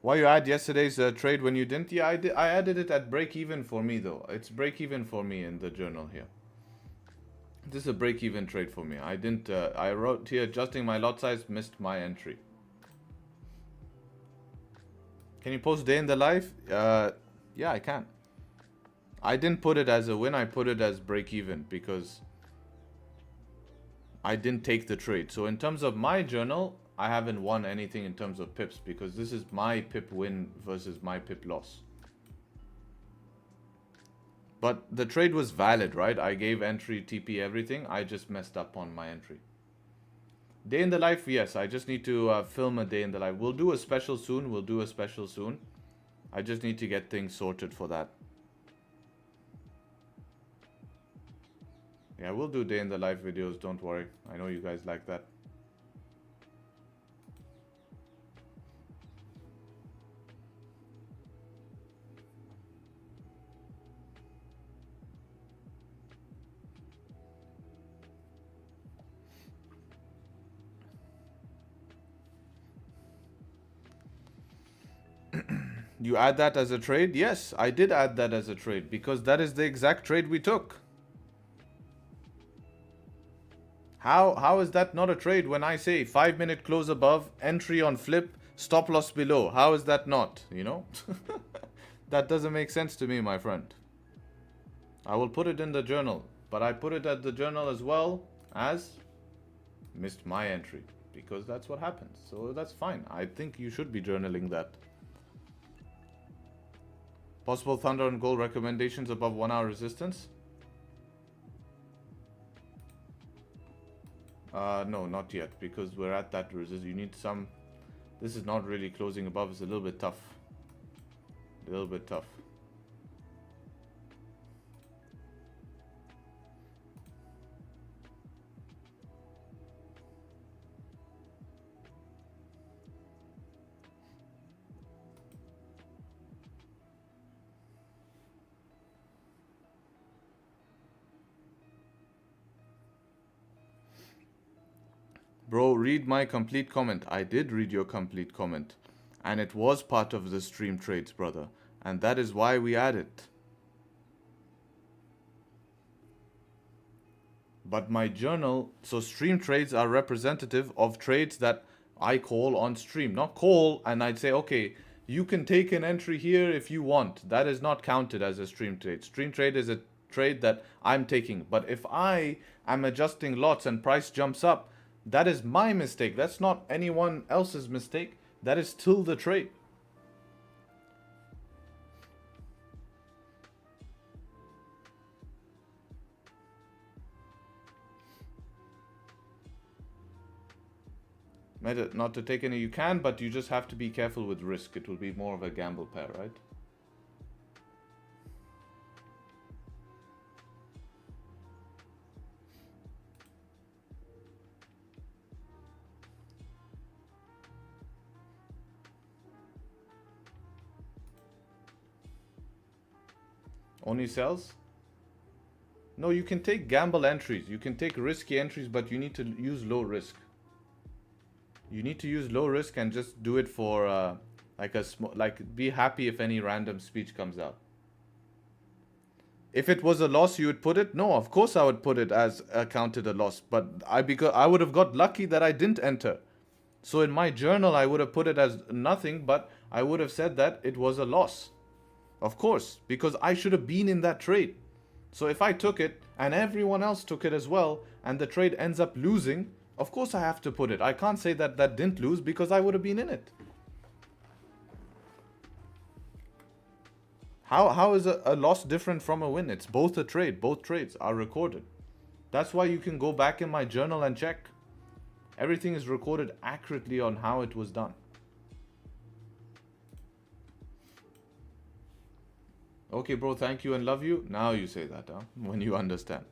Speaker 2: Why you add yesterday's trade when you didn't? Yeah, I did. I added it at break even for me though. It's break even for me in the journal here. This is a break even trade for me. I didn't. I wrote here adjusting my lot size, missed my entry. Can you post day in the life? Yeah, I can. I didn't put it as a win, I put it as break even because I didn't take the trade. So in terms of my journal, I haven't won anything in terms of pips because this is my pip win versus my pip loss. But the trade was valid, right? I gave entry, TP, everything. I just messed up on my entry. Day in the life, yes. I just need to film a day in the life. We'll do a special soon. We'll do a special soon. I just need to get things sorted for that. Yeah, we'll do day in the life videos. Don't worry. I know you guys like that. You add that as a trade? Yes, I did add that as a trade because that is the exact trade we took. How is that not a trade when I say 5-minute close above, entry on flip, stop loss below? How is that not, you know? That doesn't make sense to me, my friend. I will put it in the journal, but I put it at the journal as well as missed my entry because that's what happens. So that's fine. I think you should be journaling that. Possible thunder and gold recommendations above 1 hour resistance? No, not yet, because we're at that resistance. You need some. This is not really closing above. It's a little bit tough. A little bit tough. Bro, read my complete comment. I did read your complete comment. And it was part of the stream trades, brother. And that is why we add it. But my journal, so stream trades are representative of trades that I call on stream. Not call and I'd say, okay, you can take an entry here if you want. That is not counted as a stream trade. Stream trade is a trade that I'm taking. But if I am adjusting lots and price jumps up, that is my mistake. That's not anyone else's mistake. That is still the trade. Not to take any, you can, but you just have to be careful with risk. It will be more of a gamble pair, right? Only sells? No, you can take gamble entries. You can take risky entries, but you need to use low risk. You need to use low risk and just do it for be happy if any random speech comes out. If it was a loss, you would put it? No, of course I would put it as counted a loss. But because I would have got lucky that I didn't enter. So in my journal, I would have put it as nothing, but I would have said that it was a loss. Of course, because I should have been in that trade. So if I took it and everyone else took it as well, and the trade ends up losing, of course I have to put it. I can't say that that didn't lose because I would have been in it. How is a loss different from a win? It's both a trade. Both trades are recorded. That's why you can go back in my journal and check. Everything is recorded accurately on how it was done. Okay, bro, thank you and love you. Now you say that, huh? When you understand.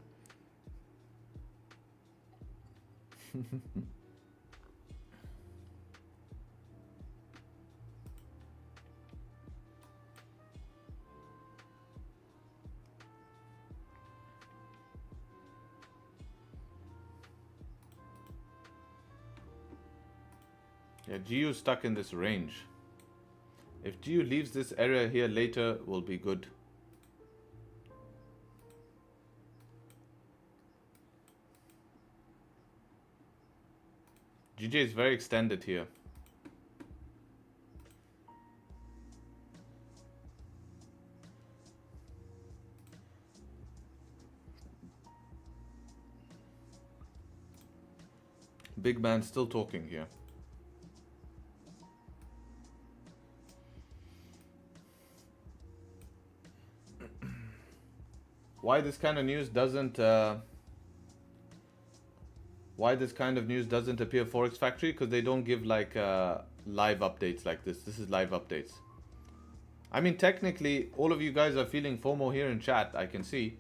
Speaker 2: Yeah, GU stuck in this range. If GU leaves this area here later, will be good. GJ is very extended here. big man still talking here. Why this kind of news doesn't appear Forex Factory? Because they don't give like live updates like this. This is live updates. I mean, technically, all of you guys are feeling FOMO here in chat. I can see.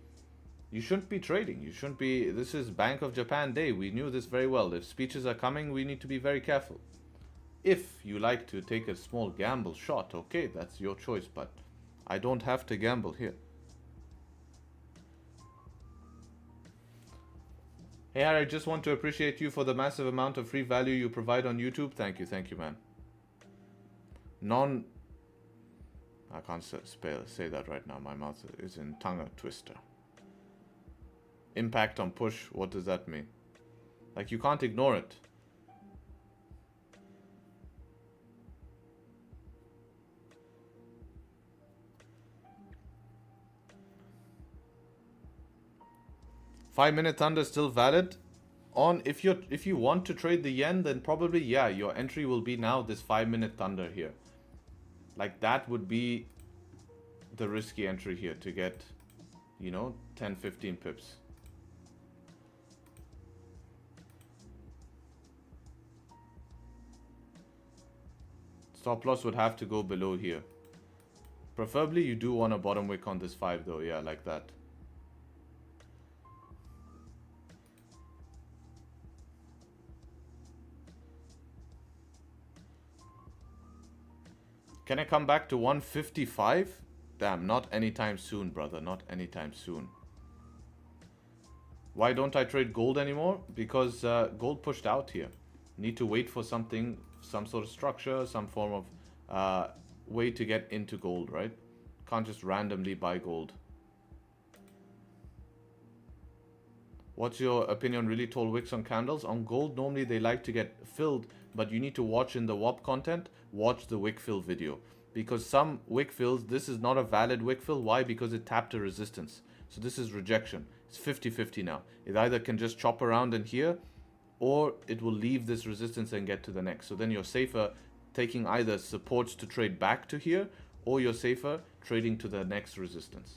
Speaker 2: You shouldn't be trading. You shouldn't be. This is Bank of Japan Day. We knew this very well. If speeches are coming, we need to be very careful. If you like to take a small gamble shot, okay, that's your choice. But I don't have to gamble here. Hey Harry, I just want to appreciate you for the massive amount of free value you provide on YouTube. Thank you, man. I can't say that right now. My mouth is in tongue twister. Impact on push, what does that mean? Like, you can't ignore it. Five-minute thunder still valid. On if you want to trade the yen, then probably yeah, your entry will be now this 5-minute thunder here. Like, that would be the risky entry here to get, you know, 10-15 pips. Stop loss would have to go below here. Preferably you do want a bottom wick on this 5 though, yeah, like that. Can I come back to 155? Damn, not anytime soon, brother. Not anytime soon. Why don't I trade gold anymore? Because gold pushed out here. Need to wait for something, some sort of structure, some form of way to get into gold, right? Can't just randomly buy gold. What's your opinion on really tall wicks on candles? On gold, normally they like to get filled, but you need to watch in the WOP content, watch the wick fill video. Because some wick fills, this is not a valid wick fill. Why? Because it tapped a resistance. So this is rejection. It's 50-50 now. It either can just chop around in here, or it will leave this resistance and get to the next. So then you're safer taking either supports to trade back to here, or you're safer trading to the next resistance.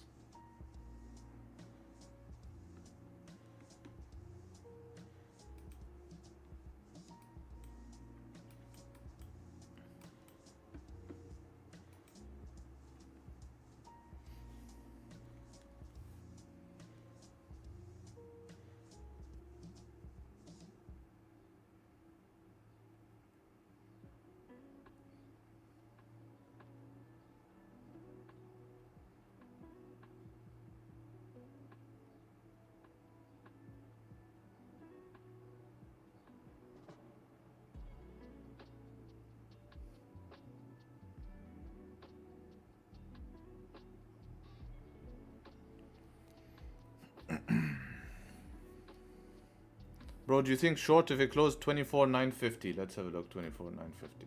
Speaker 2: Bro, do you think short if it closed 24,950? Let's have a look. 24,950.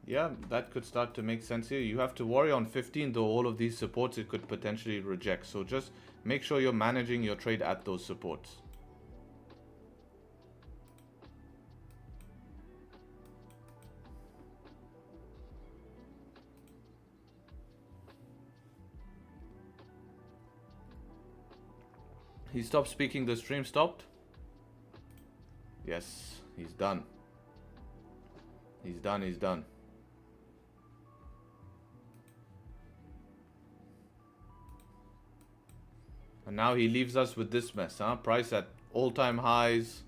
Speaker 2: Yeah, that could start to make sense here. You have to worry on 15 though. All of these supports it could potentially reject. So just make sure you're managing your trade at those supports. He stopped speaking, the stream stopped? Yes, he's done. He's done. And now he leaves us with this mess, huh? Price at all-time highs.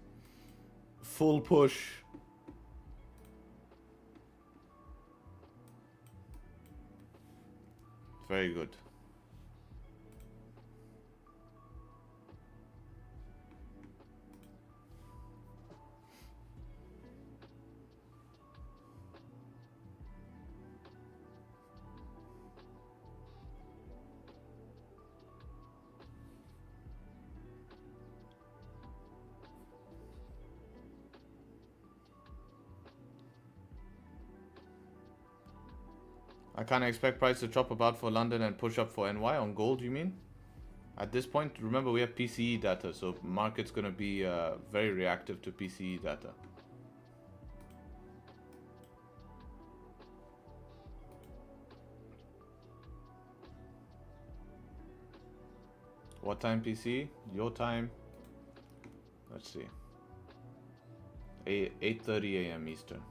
Speaker 2: Full push. Very good. I can't expect price to chop about for London and push up for NY on gold, you mean? At this point, remember we have PCE data, so market's going to be very reactive to PCE data. What time PCE? Your time? Let's see. 8:30 a.m. Eastern.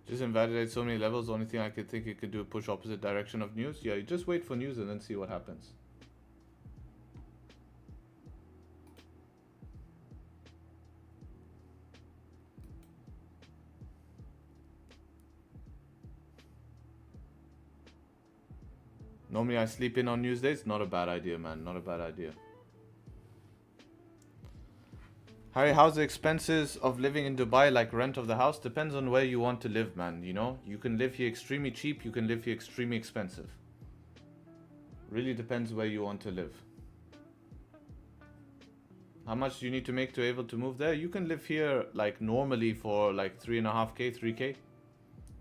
Speaker 2: Just invalidate so many levels. The only thing I could think it could do push opposite direction of news. Yeah, you just wait for news and then see what happens. Normally I sleep in on news days. Not a bad idea, man. Not a bad idea. Harry, how's the expenses of living in Dubai, like rent of the house? Depends on where you want to live, man. You know, you can live here extremely cheap. You can live here extremely expensive. Really depends where you want to live. How much do you need to make to be able to move there? You can live here like normally for like 3.5K, 3K.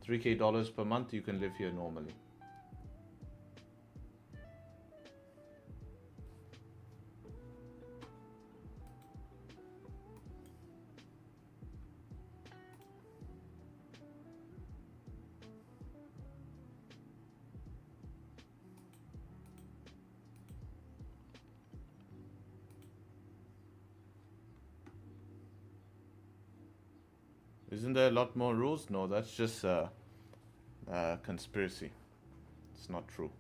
Speaker 2: $3K per month. You can live here normally. Isn't there a lot more rules? No, that's just conspiracy. It's not true.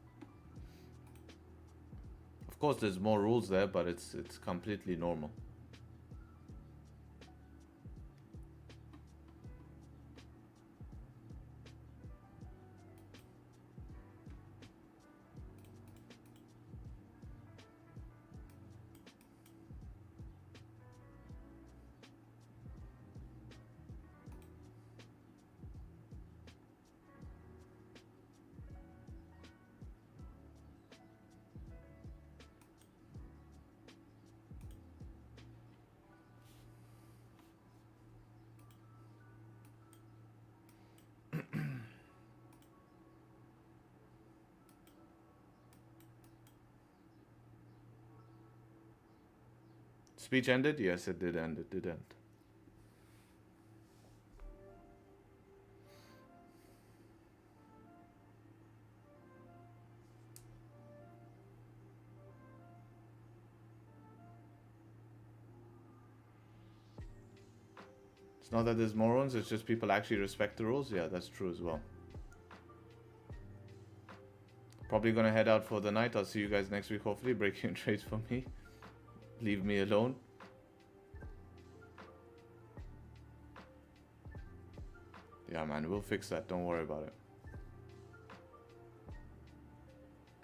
Speaker 2: Of course, there's more rules there, but it's completely normal. Speech ended? Yes, it did end. It did end. It's not that there's morons, it's just people actually respect the rules. Yeah, that's true as well. Probably gonna head out for the night. I'll see you guys next week, hopefully. Breaking trades for me. Leave me alone. Yeah, man, we'll fix that. Don't worry about it.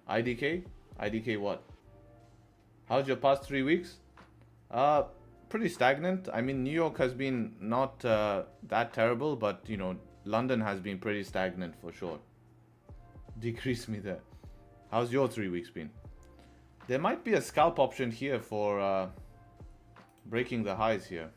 Speaker 2: IDK? IDK what? How's your past 3 weeks? Pretty stagnant. I mean, New York has been not that terrible, but, you know, London has been pretty stagnant for sure. Decrease me there. How's your 3 weeks been? There might be a scalp option here for breaking the highs here.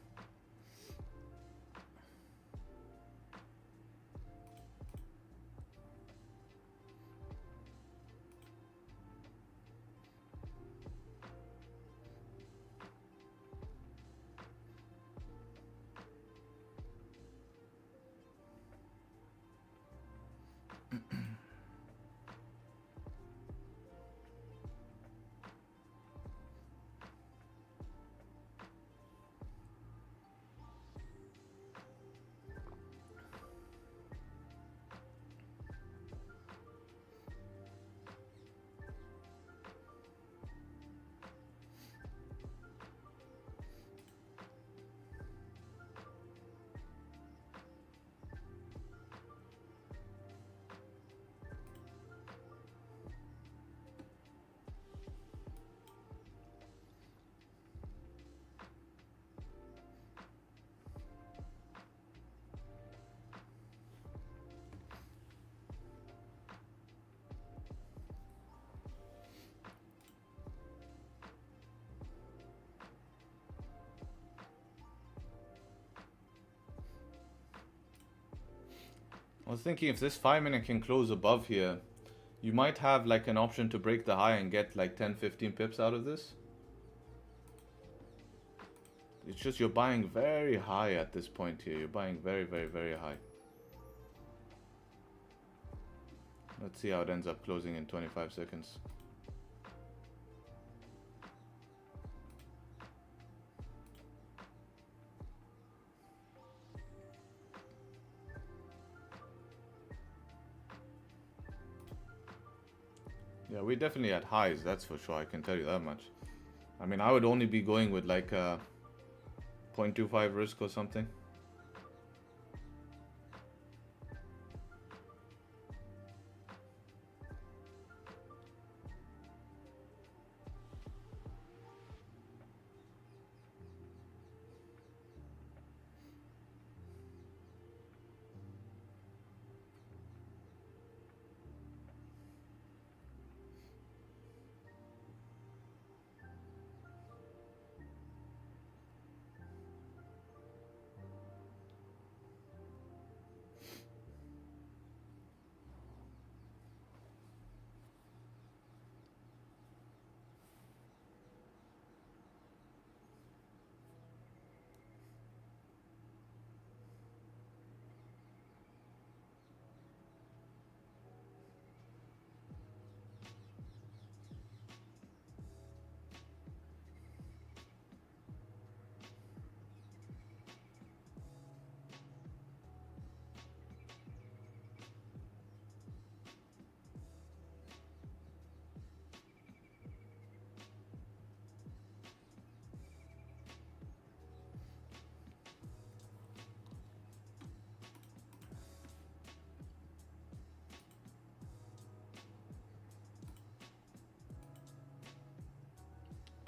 Speaker 2: I was thinking if this 5-minute can close above here, you might have like an option to break the high and get like 10-15 pips out of this. It's just you're buying very high at this point here. You're buying very, very, very high. Let's see how it ends up closing in 25 seconds. Yeah, we definitely had highs, that's for sure. I can tell you that much. I mean, I would only be going with like a 0.25 risk or something.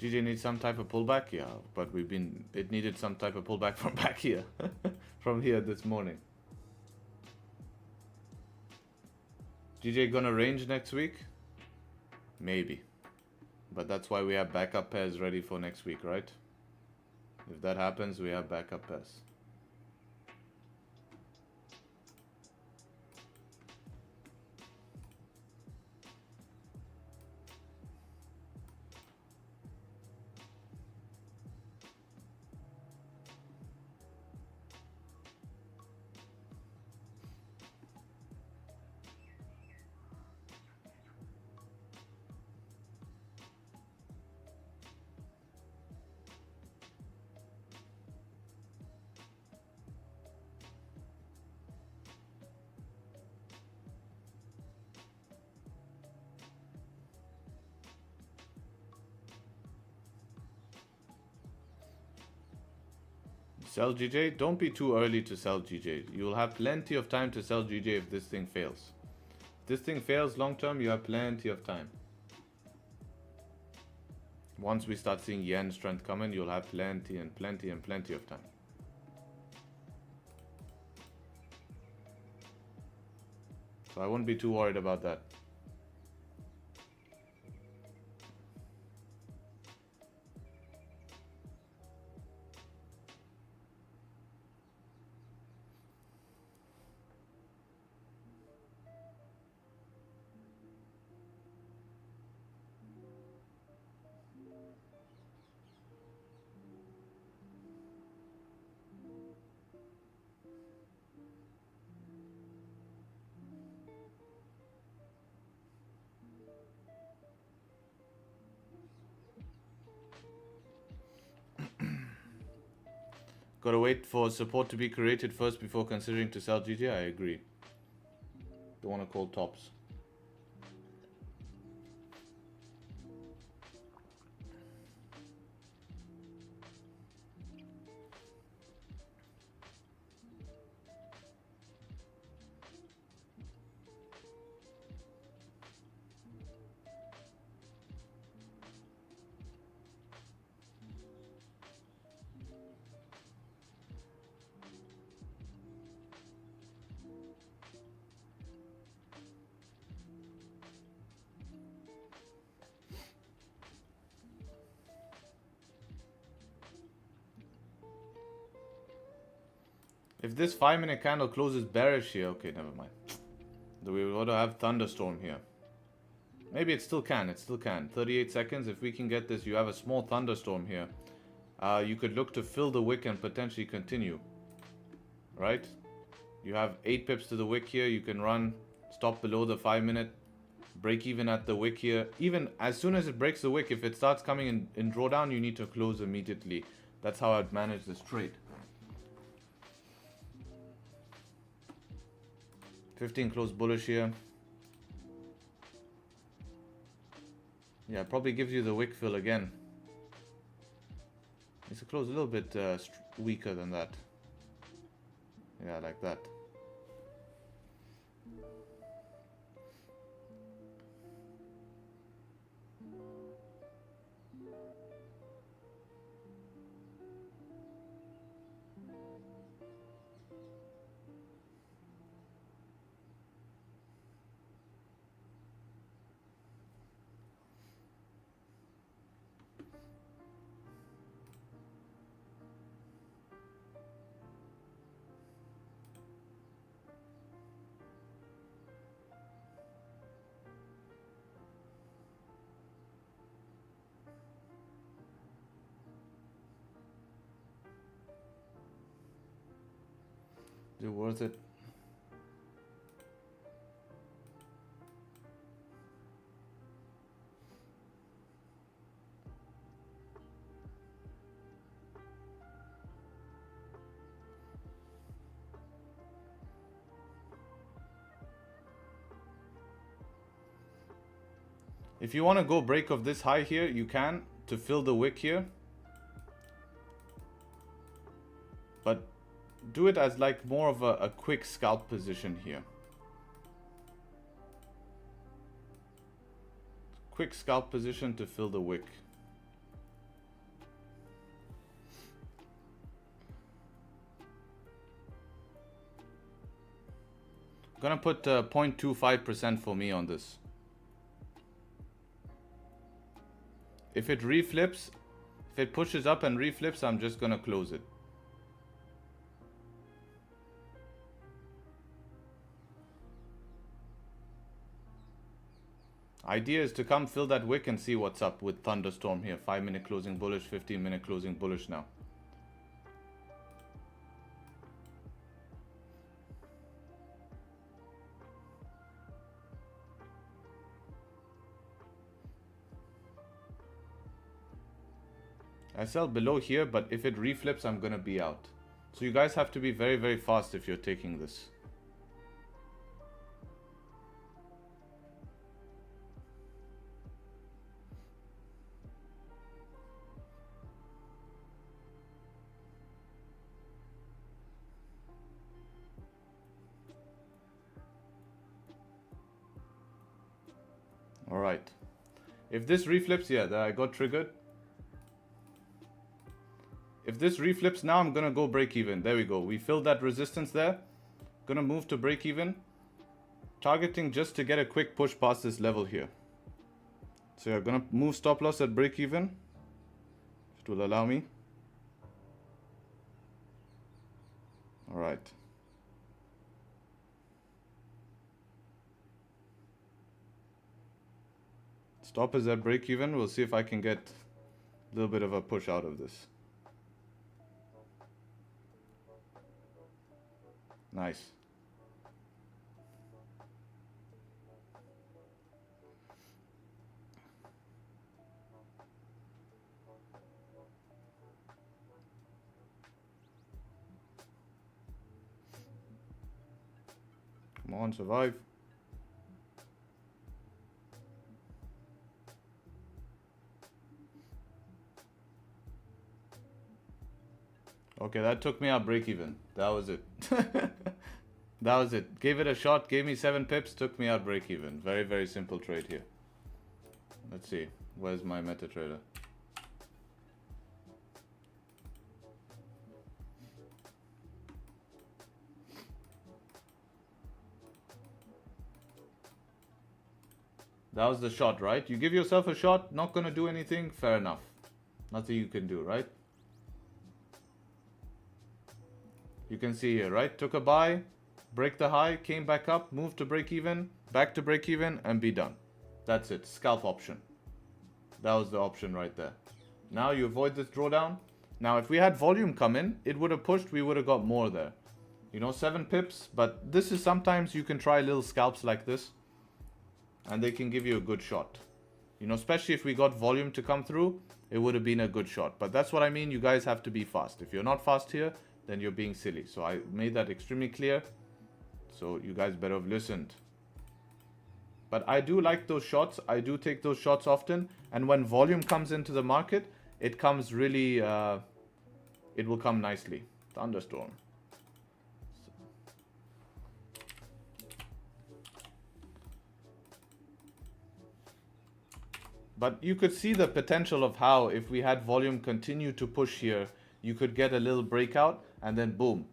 Speaker 2: GJ needs some type of pullback, yeah, but it needed some type of pullback from back here, from here this morning. GJ gonna range next week? Maybe, but that's why we have backup pairs ready for next week, right? If that happens, we have backup pairs. Sell GJ? Don't be too early to sell GJ. You'll have plenty of time to sell GJ if this thing fails. If this thing fails long term, you have plenty of time. Once we start seeing yen strength coming, you'll have plenty and plenty and plenty of time. So I wouldn't be too worried about that. Gotta wait for support to be created first before considering to sell GJ. I agree. Don't want to call tops. If this 5-minute candle closes bearish here, okay, never mind. We ought to have thunderstorm here. Maybe it still can, 38 seconds. If we can get this, you have a small thunderstorm here. You could look to fill the wick and potentially continue. Right? You have 8 pips to the wick here. You can run, stop below the 5-minute, break even at the wick here. Even as soon as it breaks the wick, if it starts coming in drawdown, you need to close immediately. That's how I'd manage this trade. 15 close bullish here. Yeah, probably gives you the wick fill again. It's a close a little bit weaker than that. Yeah, like that. Is it worth it? If you want to go break of this high here, you can to fill the wick here. But do it as like more of a quick scalp position here. Quick scalp position to fill the wick. I'm gonna put 0.25% for me on this. If it reflips, if it pushes up and reflips, I'm just gonna close it. Idea is to come fill that wick and see what's up with thunderstorm here. 5-minute closing bullish, 15-minute closing bullish now. I sell below here, but if it reflips, I'm gonna be out. So you guys have to be very, very fast if you're taking this. All right. If this reflips, yeah, I got triggered. If this reflips now, I'm gonna go break even. There we go. We filled that resistance there. Gonna move to break even. Targeting just to get a quick push past this level here. So you're gonna move stop loss at break even. It will allow me. All right. Stop is at break even. We'll see if I can get a little bit of a push out of this. Nice. Come on, survive. Okay, that took me out break even. That was it. That was it. Gave it a shot, gave me 7 pips, took me out break even. Very, very simple trade here. Let's see. Where's my MetaTrader? That was the shot, right? You give yourself a shot, not gonna do anything, fair enough. Nothing you can do, right? You can see here, right? Took a buy, break the high, came back up, moved to break even, back to break even, and be done. That's it. Scalp option. That was the option right there. Now you avoid this drawdown. Now if we had volume come in, it would have pushed, we would have got more there. You know, 7 pips, but this is sometimes you can try little scalps like this, and they can give you a good shot. You know, especially if we got volume to come through, it would have been a good shot. But that's what I mean, you guys have to be fast. If you're not fast here, then you're being silly. So I made that extremely clear. So you guys better have listened. But I do like those shots. I do take those shots often. And when volume comes into the market, it comes really, it will come nicely. Thunderstorm. But you could see the potential of how if we had volume continue to push here, you could get a little breakout and then boom,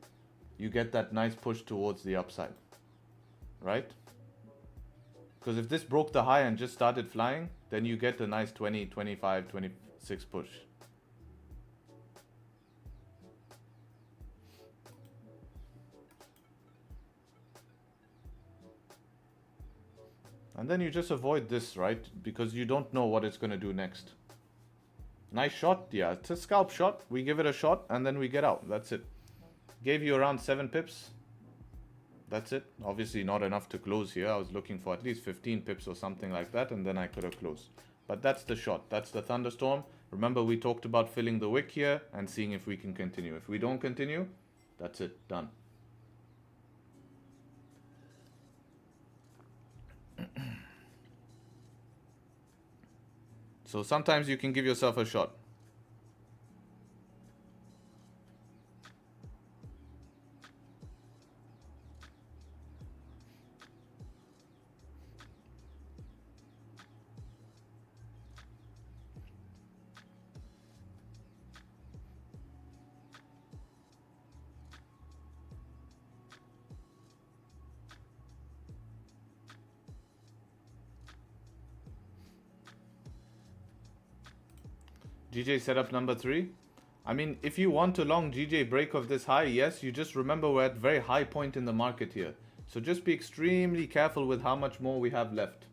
Speaker 2: you get that nice push towards the upside, right? Because if this broke the high and just started flying, then you get a nice 20, 25, 26 push. And then you just avoid this, right? Because you don't know what it's going to do next. Nice shot. Yeah, it's a scalp shot. We give it a shot and then we get out. That's it. Gave you around 7 pips. That's it. Obviously not enough to close here. I was looking for at least 15 pips or something like that, and then I could have closed. But that's the shot. That's the thunderstorm. Remember, we talked about filling the wick here and seeing if we can continue. If we don't continue, that's it. Done. So sometimes you can give yourself a shot. GJ setup number 3. I mean, if you want a long GJ break of this high, yes, you just remember we're at very high point in the market here. So just be extremely careful with how much more we have left.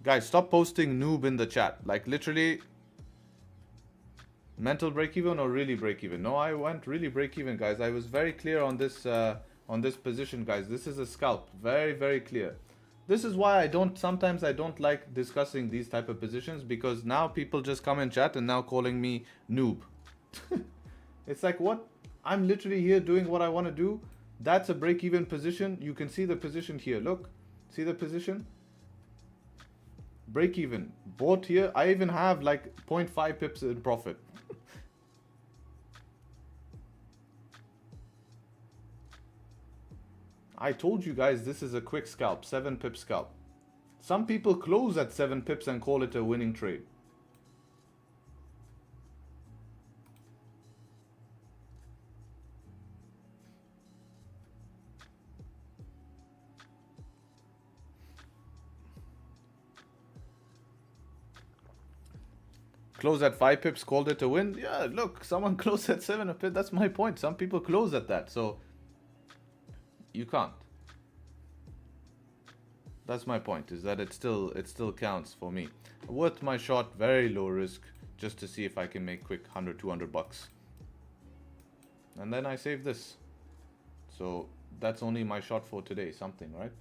Speaker 2: Guys, stop posting noob in the chat. Like literally, mental break even or really break even? No, I went really break even, guys. I was very clear on this position, guys. This is a scalp. Very, very clear. This is why sometimes I don't like discussing these type of positions, because now people just come in chat and now calling me noob. It's like, what? I'm literally here doing what I want to do. That's a break even position. You can see the position here. Look, see the position? Break even. Bought here. I even have like 0.5 pips in profit. I told you guys this is a quick scalp, 7 pip scalp. Some people close at 7 pips and call it a winning trade. Close at 5 pips, called it a win. Yeah, look, someone closed at 7 pips. That's my point. Some people close at that, so you can't. That's my point, is that it still counts for me. Worth my shot, very low risk, just to see if I can make quick 100, 200 bucks. And then I save this. So that's only my shot for today, something, right?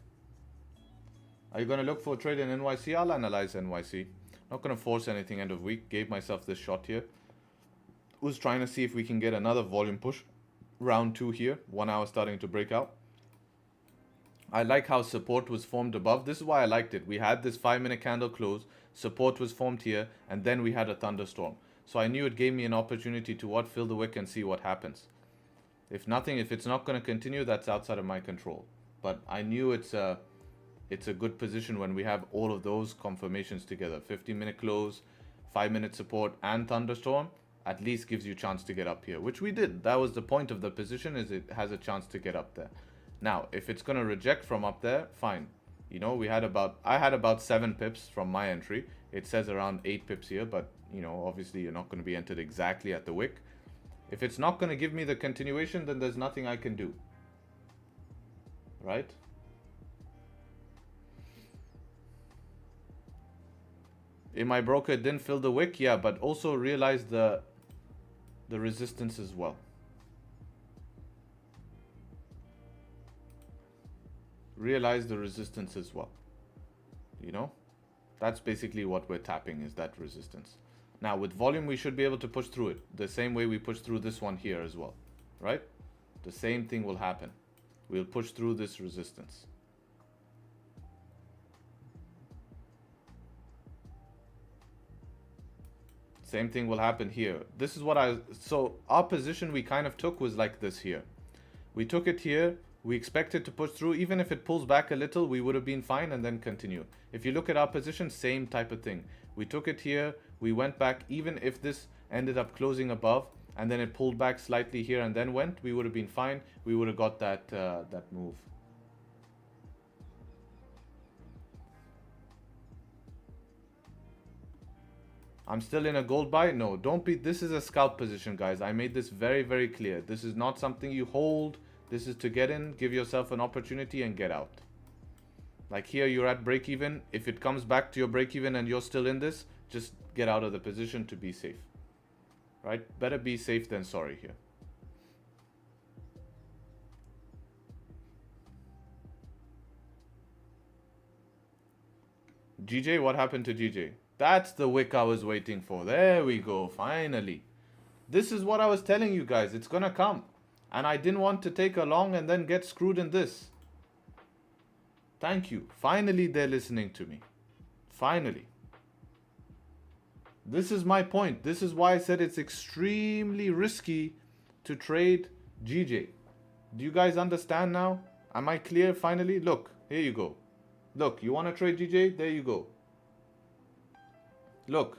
Speaker 2: Are you going to look for a trade in NYC? I'll analyze NYC. Not going to force anything end of week. Gave myself this shot here. Was trying to see if we can get another volume push. Round 2 here. 1 hour starting to break out. I like how support was formed above. This is why I liked it. We had this 5-minute candle close. Support was formed here. And then we had a thunderstorm. So I knew it gave me an opportunity to fill the wick and see what happens. If nothing, if it's not going to continue, that's outside of my control. But I knew it's a good position when we have all of those confirmations together. 15-minute close, 5-minute support, and thunderstorm. At least gives you a chance to get up here, which we did. That was the point of the position, is it has a chance to get up there. Now, if it's going to reject from up there, fine. You know, I had about 7 pips from my entry. It says around 8 pips here, but you know, obviously you're not going to be entered exactly at the wick. If it's not going to give me the continuation, then there's nothing I can do. Right? In my broker, it didn't fill the wick, yeah, but also realize the resistance as well. Realize the resistance as well. You know, that's basically what we're tapping, is that resistance. Now with volume, we should be able to push through it the same way we push through this one here as well, right? The same thing will happen. We'll push through this resistance. Same thing will happen here. This is what so our position we kind of took was like this here. We took it here. We expected to push through. Even if it pulls back a little, we would have been fine and then continue. If you look at our position, same type of thing. We took it here. We went back. Even if this ended up closing above and then it pulled back slightly here and then went, we would have been fine. We would have got that, that move. I'm still in a gold buy. No, don't be. This is a scalp position, guys. I made this very, very clear. This is not something you hold. This is to get in, give yourself an opportunity and get out. Like here, you're at break even. If it comes back to your break even and you're still in this, just get out of the position to be safe. Right? Better be safe than sorry here. GJ, what happened to GJ? That's the wick I was waiting for. There we go, finally. This is what I was telling you guys. It's gonna come. And I didn't want to take a long and then get screwed in this. Thank you. Finally, they're listening to me. Finally. This is my point. This is why I said it's extremely risky to trade GJ. Do you guys understand now? Am I clear finally? Look, here you go. Look, you want to trade GJ? There you go. Look.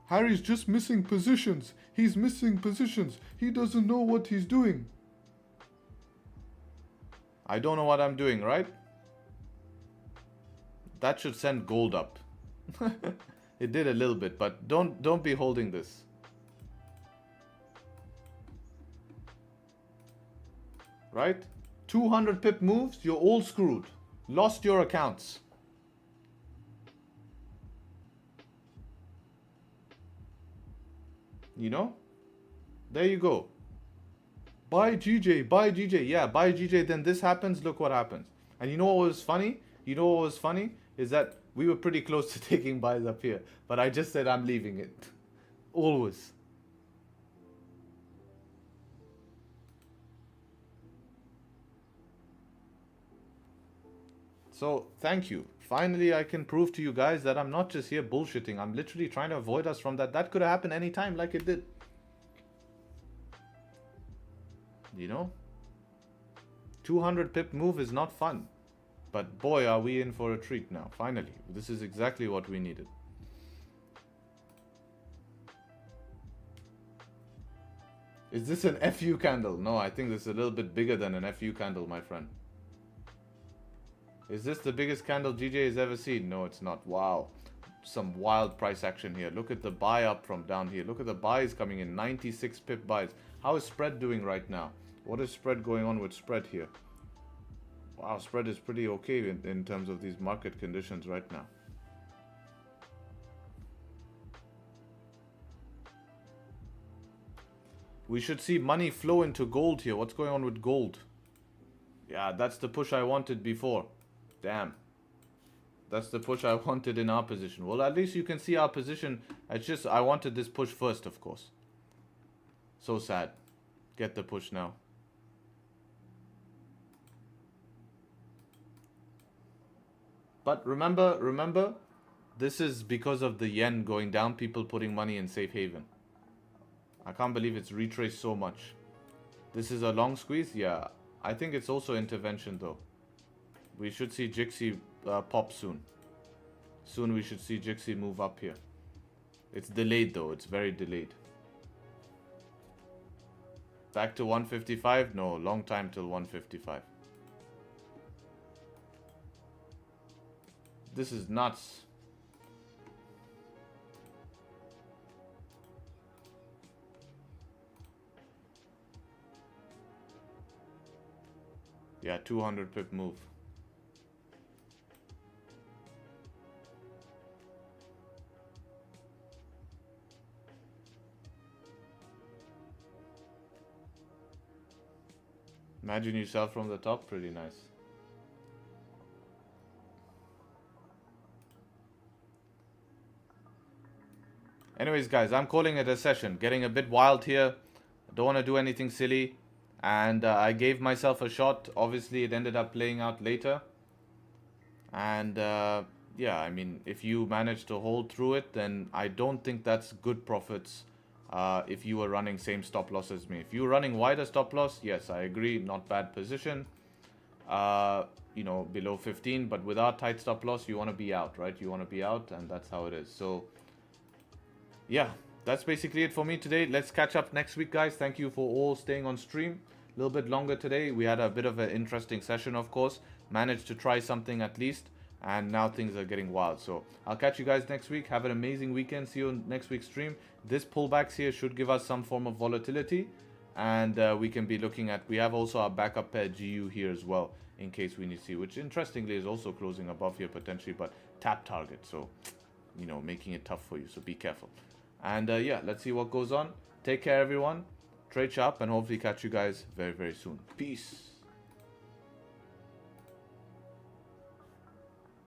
Speaker 2: Harry's just missing positions. He's missing positions. He doesn't know what he's doing. I don't know what I'm doing, right? That should send gold up. It did a little bit, but don't be holding this. Right? 200 pip moves, you're all screwed. Lost your accounts. You know? There you go. Buy GJ, buy GJ. Yeah, buy GJ, then this happens, look what happens. And you know what was funny? You know what was funny? Is that we were pretty close to taking buys up here. But I just said I'm leaving it. Always. So, thank you. Finally, I can prove to you guys that I'm not just here bullshitting. I'm literally trying to avoid us from that. That could have happened anytime like it did. You know? 200 pip move is not fun. But boy, are we in for a treat now. Finally. This is exactly what we needed. Is this an FU candle? No, I think this is a little bit bigger than an FU candle, my friend. Is this the biggest candle GJ has ever seen? No, it's not. Wow. Some wild price action here. Look at the buy up from down here. Look at the buys coming in. 96 pip buys. How is spread doing right now? What is spread going on with spread here? Wow, spread is pretty okay in terms of these market conditions right now. We should see money flow into gold here. What's going on with gold? Yeah, that's the push I wanted before. Damn. That's the push I wanted in our position. Well, at least you can see our position. It's just, I wanted this push first, of course. So sad. Get the push now. But remember, this is because of the yen going down, people putting money in safe haven. I can't believe it's retraced so much. This is a long squeeze? Yeah. I think it's also intervention though. We should see Jixi pop soon. Soon we should see Jixi move up here. It's delayed though. It's very delayed. Back to 155? No, long time till 155. this is nuts. Yeah, 200 pip move. Imagine you sell from the top, pretty nice. Anyways, guys, I'm calling it a session. Getting a bit wild here. Don't want to do anything silly. And I gave myself a shot. Obviously, it ended up playing out later. And yeah, I mean, if you manage to hold through it, then I don't think that's good profits if you were running same stop loss as me. If you're running wider stop loss, yes, I agree, not bad position. You know, below 15, but without tight stop loss, you want to be out, right? You want to be out, and that's how it is. So yeah, that's basically it for me today. Let's catch up next week, guys. Thank you for all staying on stream. A little bit longer today. We had a bit of an interesting session, of course. Managed to try something at least, and now things are getting wild. So I'll catch you guys next week. Have an amazing weekend. See you on next week's stream. This pullbacks here should give us some form of volatility, and we can be looking at, we have also our backup pair GU here as well, in case we need to see, which interestingly is also closing above here potentially, but tap target, so you know, making it tough for you, so be careful. And yeah, let's see what goes on. Take care, everyone. Trade sharp, and hopefully catch you guys very, very soon. Peace.